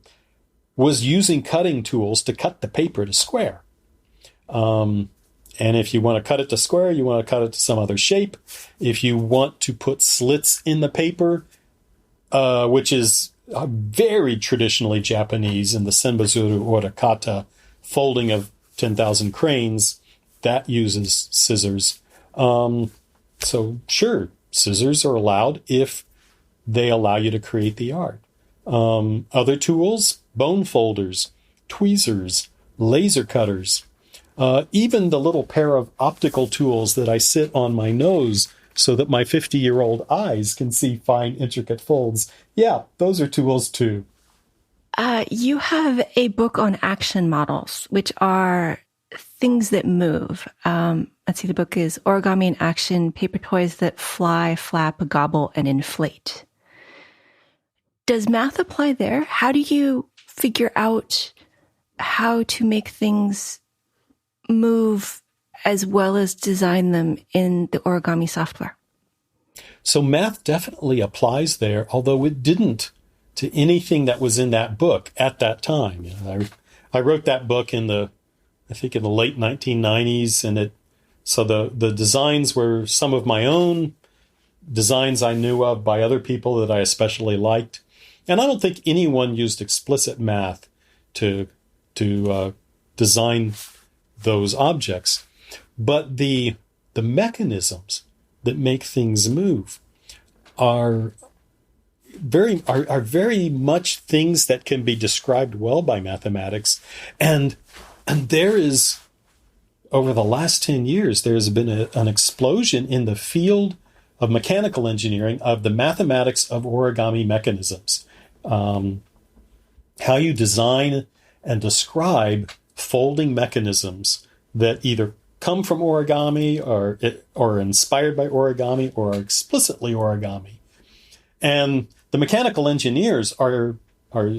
was using cutting tools to cut the paper to square. And if you want to cut it to square, you want to cut it to some other shape. If you want to put slits in the paper, which is very traditionally Japanese in the senbazuru orakata, folding of 10,000 cranes, that uses scissors. So sure, scissors are allowed if they allow you to create the art. Other tools, bone folders, tweezers, laser cutters, even the little pair of optical tools that I sit on my nose so that my 50-year-old eyes can see fine, intricate folds. Yeah, those are tools too. You have a book on action models, which are things that move. Let's see, the book is Origami in Action, Paper Toys That Fly, Flap, Gobble, and Inflate. Does math apply there? How do you figure out how to make things move as well as design them in the origami software? So math definitely applies there, although it didn't to anything that was in that book at that time. I wrote that book in the late 1990s, and so the designs were some of my own designs I knew of by other people that I especially liked. And I don't think anyone used explicit math to design those objects. But the mechanisms that make things move are very much things that can be described well by mathematics. And there is, over the last 10 years, there's been an explosion in the field of mechanical engineering, of the mathematics of origami mechanisms. How you design and describe folding mechanisms that either come from origami or are inspired by origami or are explicitly origami. And the mechanical engineers are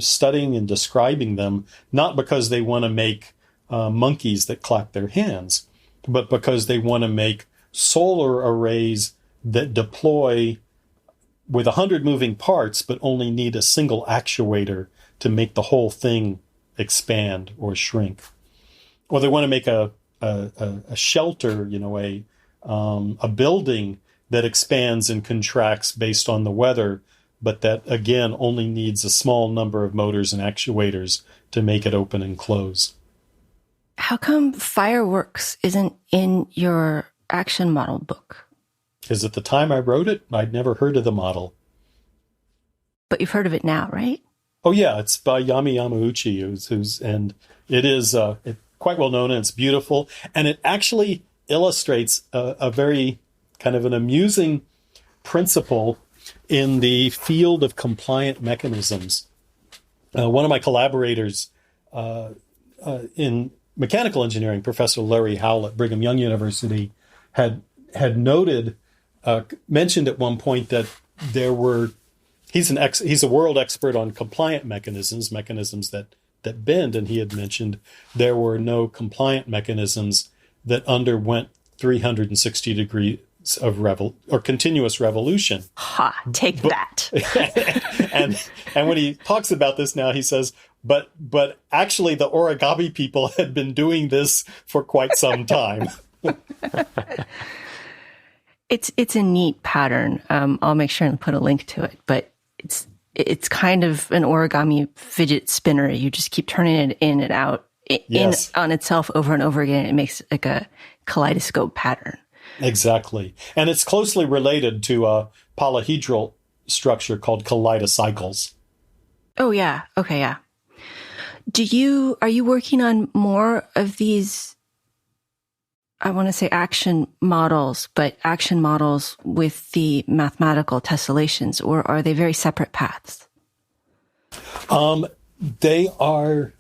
studying and describing them not because they want to make monkeys that clap their hands, but because they want to make solar arrays that deploy with 100 moving parts, but only need a single actuator to make the whole thing expand or shrink. Or they want to make a shelter, a building that expands and contracts based on the weather, but that, again, only needs a small number of motors and actuators to make it open and close. How come fireworks isn't in your action model book? Because at the time I wrote it, I'd never heard of the model. But you've heard of it now, right? Oh, yeah. It's by Yami Yamauchi, and it is quite well known, and it's beautiful. And it actually illustrates a very kind of an amusing principle in the field of compliant mechanisms. One of my collaborators in mechanical engineering, Professor Larry Howell at Brigham Young University, had mentioned at one point that there were, he's a world expert on compliant mechanisms that bend, and he had mentioned there were no compliant mechanisms that underwent 360 degrees of continuous revolution. Ha, take that. and when he talks about this now, he says, but actually the origami people had been doing this for quite some time. It's a neat pattern. I'll make sure and put a link to it, but it's kind of an origami fidget spinner. You just keep turning it in and out, Yes. on itself over and over again. It makes like a kaleidoscope pattern. Exactly. And it's closely related to a polyhedral structure called kaleidocycles. Oh, yeah. Okay, yeah. Are you working on more of these, I want to say action models, but action models with the mathematical tessellations, or are they very separate paths? They are,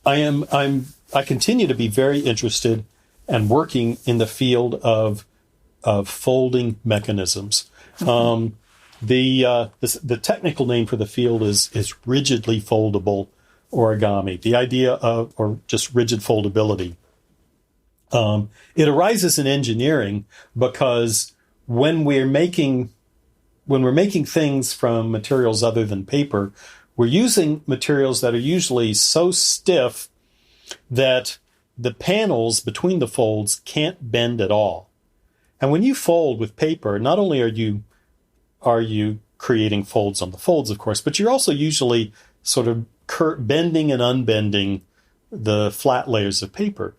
I continue to be very interested and working in the field of folding mechanisms. The technical name for the field is rigidly foldable origami. The idea of, or just rigid foldability. It arises in engineering because when we're making things from materials other than paper, we're using materials that are usually so stiff that the panels between the folds can't bend at all. And when you fold with paper, not only are you creating folds on the folds, of course, but you're also usually sort of bending and unbending the flat layers of paper.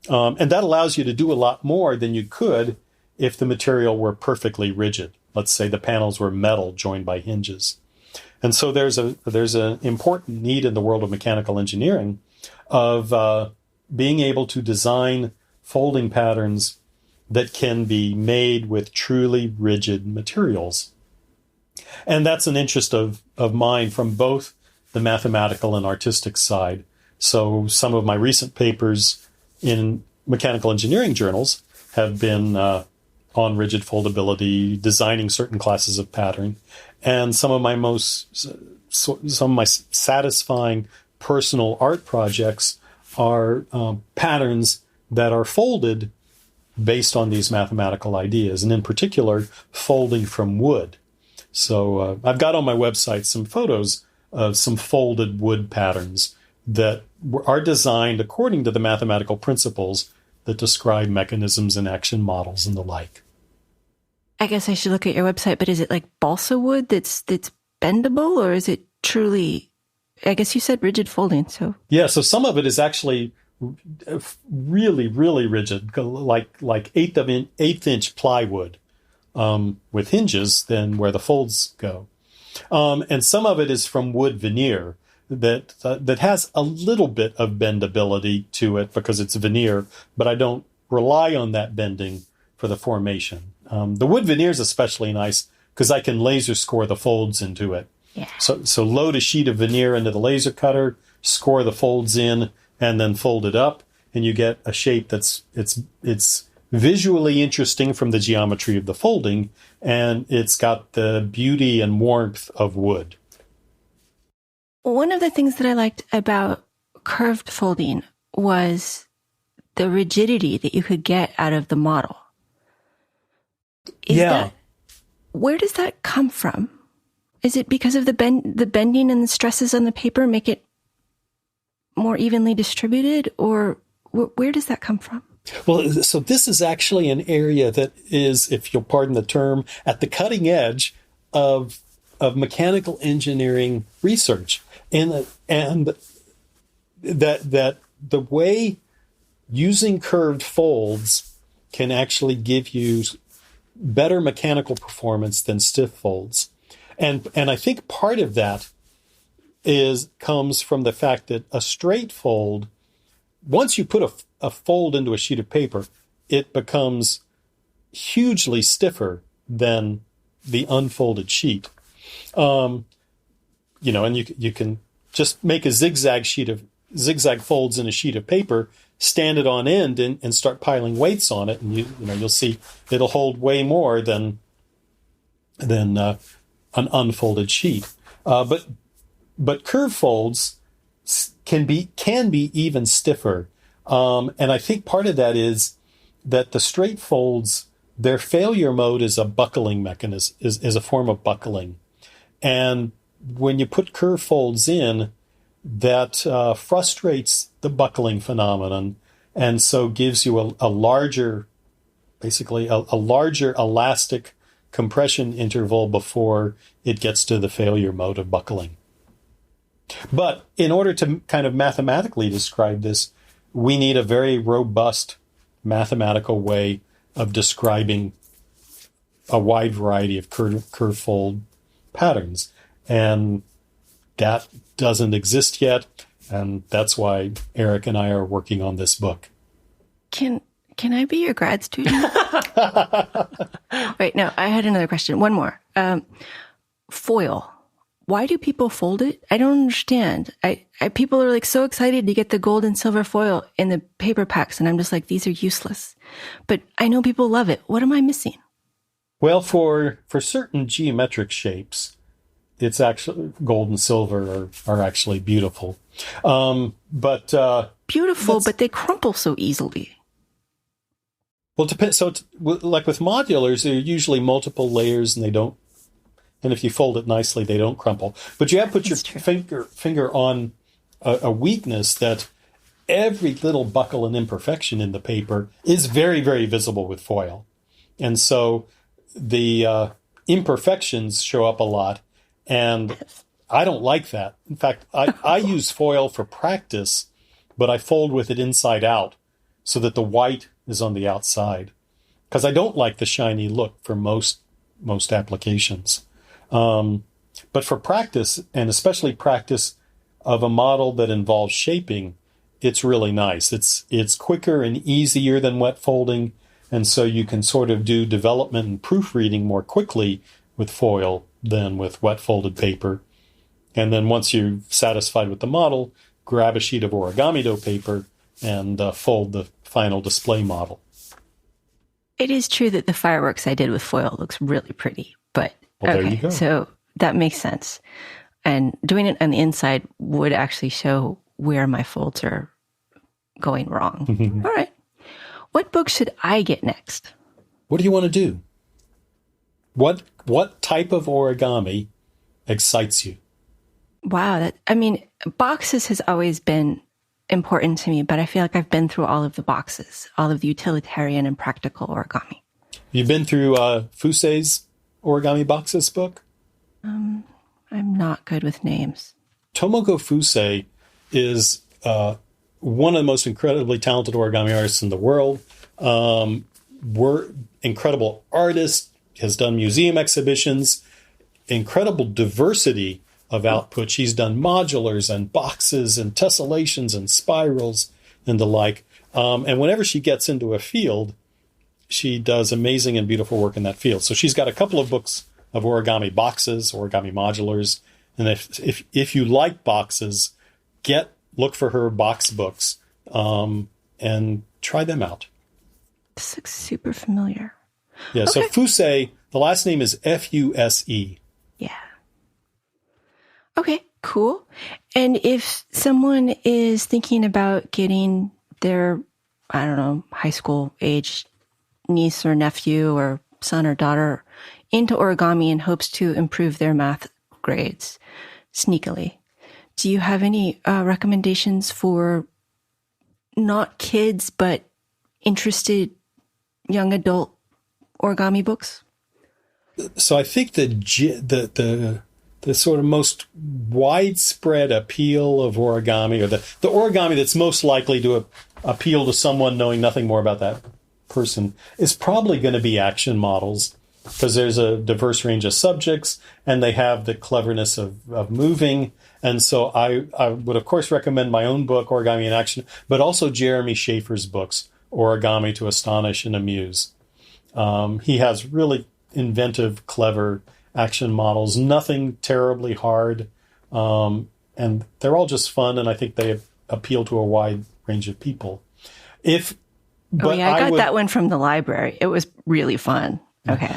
And that allows you to do a lot more than you could if the material were perfectly rigid. Let's say the panels were metal joined by hinges. And so there's an important need in the world of mechanical engineering of being able to design folding patterns that can be made with truly rigid materials. And that's an interest of mine from both the mathematical and artistic side. So some of my recent papers in mechanical engineering journals have been on rigid foldability, designing certain classes of pattern. And some of my satisfying personal art projects are patterns that are folded based on these mathematical ideas, and in particular, folding from wood. So I've got on my website some photos of some folded wood patterns that are designed according to the mathematical principles that describe mechanisms and action models and the like. I guess I should look at your website, but is it like balsa wood that's bendable, or is it truly, I guess you said rigid folding, so. Yeah, so some of it is actually really, really rigid, like eighth inch plywood with hinges, then where the folds go. And some of it is from wood veneer that has a little bit of bendability to it because it's veneer, but I don't rely on that bending for the formation. The wood veneer is especially nice because I can laser score the folds into it. Yeah. So load a sheet of veneer into the laser cutter, score the folds in, and then fold it up, and you get a shape that's it's visually interesting from the geometry of the folding, and it's got the beauty and warmth of wood. One of the things that I liked about curved folding was the rigidity that you could get out of the model. Where does that come from? Is it because of the bending and the stresses on the paper make it more evenly distributed, or where does that come from? Well, so this is actually an area that is, if you'll pardon the term, at the cutting edge of mechanical engineering research, and that the way using curved folds can actually give you better mechanical performance than stiff folds. And I think part of that comes from the fact that a straight fold, once you put a fold into a sheet of paper, it becomes hugely stiffer than the unfolded sheet. And you can just make a zigzag folds in a sheet of paper, stand it on end, and start piling weights on it, and you'll see it'll hold way more than an unfolded sheet. But curve folds can be even stiffer, and I think part of that is that the straight folds, their failure mode is a buckling mechanism, is a form of buckling, and when you put curve folds in, that frustrates the buckling phenomenon, and so gives you a larger elastic compression interval before it gets to the failure mode of buckling. But in order to kind of mathematically describe this, we need a very robust mathematical way of describing a wide variety of curve fold patterns. And that doesn't exist yet, and that's why Eric and I are working on this book. Can I be your grad student? Wait, no, I had another question. One more. Foil. Why do people fold it? I don't understand. People are like so excited to get the gold and silver foil in the paper packs, and I'm just like, these are useless. But I know people love it. What am I missing? Well, for certain geometric shapes, it's actually gold and silver are actually beautiful. But they crumple so easily. Well, it depends. So, like with modulars, there are usually multiple layers, and if you fold it nicely, they don't crumple. But you have to put your finger on a weakness that every little buckle and imperfection in the paper is very, very visible with foil. And so the imperfections show up a lot, and I don't like that. In fact, I use foil for practice, but I fold with it inside out so that the white is on the outside, because I don't like the shiny look for most applications. But for practice, and especially practice of a model that involves shaping, it's really nice. It's quicker and easier than wet folding, and so you can sort of do development and proofreading more quickly with foil than with wet folded paper. And then once you're satisfied with the model, grab a sheet of Origamido paper and fold the final display model. It is true that the fireworks I did with foil looks really pretty, but well, there you go. So that makes sense. And doing it on the inside would actually show where my folds are going wrong. All right. What book should I get next? What do you want to do? What type of origami excites you? Wow. Boxes has always been important to me, but I feel like I've been through all of the boxes, all of the utilitarian and practical origami. You've been through Fuse's Origami Boxes book? I'm not good with names. Tomoko Fuse is one of the most incredibly talented origami artists in the world. We're incredible artist, has done museum exhibitions. incredible diversity of output. She's done modulars and boxes and tessellations and spirals and the like. And whenever she gets into a field, she does amazing and beautiful work in that field. So she's got a couple of books of origami boxes, origami modulars. And if you like boxes, look for her box books and try them out. This looks super familiar. Yeah, okay. So Fuse, the last name is Fuse. Yeah. Okay, cool. And if someone is thinking about getting their, I don't know, high school age niece or nephew or son or daughter into origami in hopes to improve their math grades sneakily, do you have any recommendations for not kids but interested young adult origami books? So I think the sort of most widespread appeal of origami, or the origami that's most likely to appeal to someone knowing nothing more about that person, is probably going to be action models, because there's a diverse range of subjects and they have the cleverness of moving. And so I would, of course, recommend my own book, Origami in Action, but also Jeremy Shafer's books, Origami to Astonish and Amuse. He has really inventive, clever action models, nothing terribly hard. And they're all just fun, and I think they appeal to a wide range of people. I got that one from the library. It was really fun. Okay.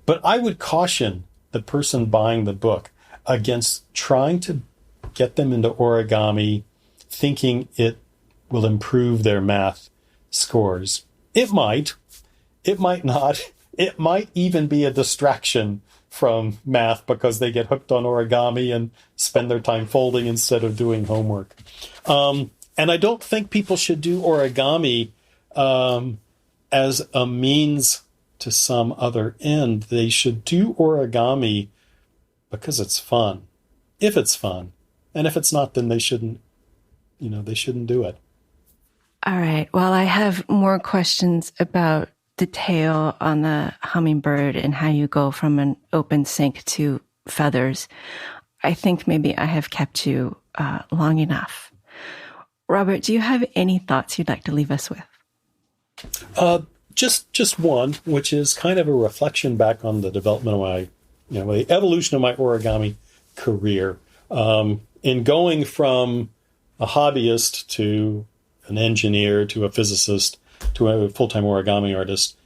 But I would caution the person buying the book against trying to get them into origami thinking it will improve their math scores. It might not. It might even be a distraction from math because they get hooked on origami and spend their time folding instead of doing homework. And I don't think people should do origami as a means to some other end. They should do origami because it's fun. If it's fun. And if it's not, then they shouldn't do it. All right. Well, I have more questions about the tail on the hummingbird and how you go from an open sink to feathers. I think maybe I have kept you long enough. Robert, do you have any thoughts you'd like to leave us with? Just one, which is kind of a reflection back on the development of my, the evolution of my origami career. In going from a hobbyist to an engineer to a physicist to a full-time origami artist,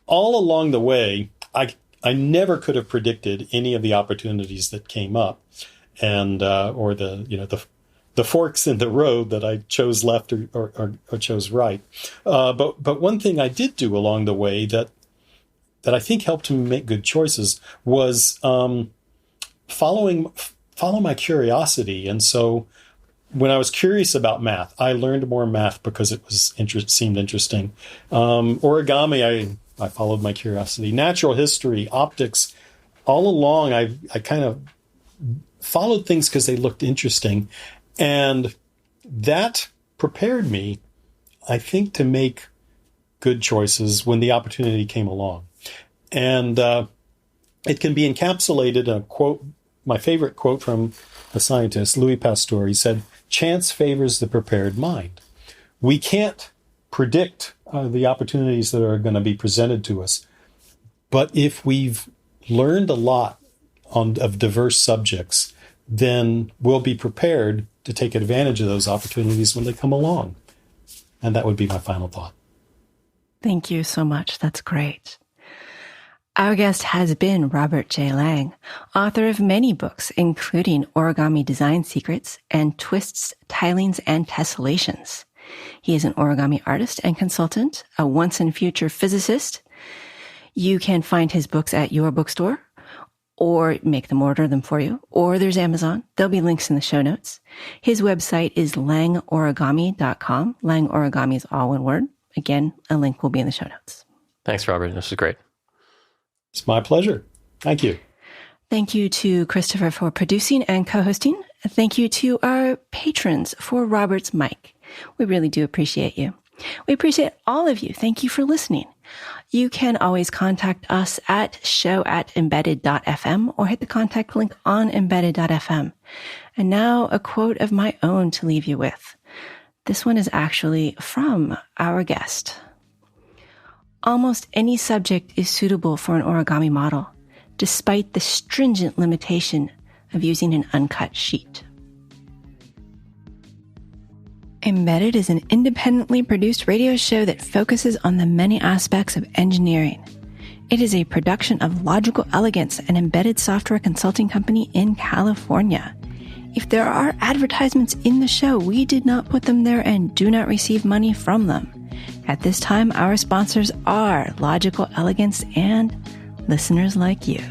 all along the way, I never could have predicted any of the opportunities that came up, and or the forks in the road that I chose left or chose right. But one thing I did do along the way that I think helped me make good choices was follow my curiosity. And so when I was curious about math, I learned more math because it seemed interesting. Origami, I followed my curiosity. Natural history, optics, all along I kind of followed things because they looked interesting. And that prepared me, I think, to make good choices when the opportunity came along. And it can be encapsulated in a quote, my favorite quote from a scientist, Louis Pasteur. He said, "Chance favors the prepared mind." We can't predict the opportunities that are going to be presented to us. But if we've learned a lot of diverse subjects, then we'll be prepared to take advantage of those opportunities when they come along. And that would be my final thought. Thank you so much. That's great. Our guest has been Robert J. Lang, author of many books, including Origami Design Secrets and Twists, Tilings, and Tessellations. He is an origami artist and consultant, a once and future physicist. You can find his books at your bookstore, or make them order them for you, or there's Amazon. There'll be links in the show notes. His website is langorigami.com. Lang Origami is all one word. Again, a link will be in the show notes. Thanks, Robert. This was great. It's my pleasure. Thank you. Thank you to Christopher for producing and co-hosting. Thank you to our patrons for Robert's mic. We really do appreciate you. We appreciate all of you. Thank you for listening. You can always contact us at show@embedded.fm or hit the contact link on embedded.fm. And now a quote of my own to leave you with. This one is actually from our guest. Almost any subject is suitable for an origami model, despite the stringent limitation of using an uncut sheet. Embedded is an independently produced radio show that focuses on the many aspects of engineering. It is a production of Logical Elegance, an embedded software consulting company in California. If there are advertisements in the show, we did not put them there and do not receive money from them. At this time, our sponsors are Logical Elegance and listeners like you.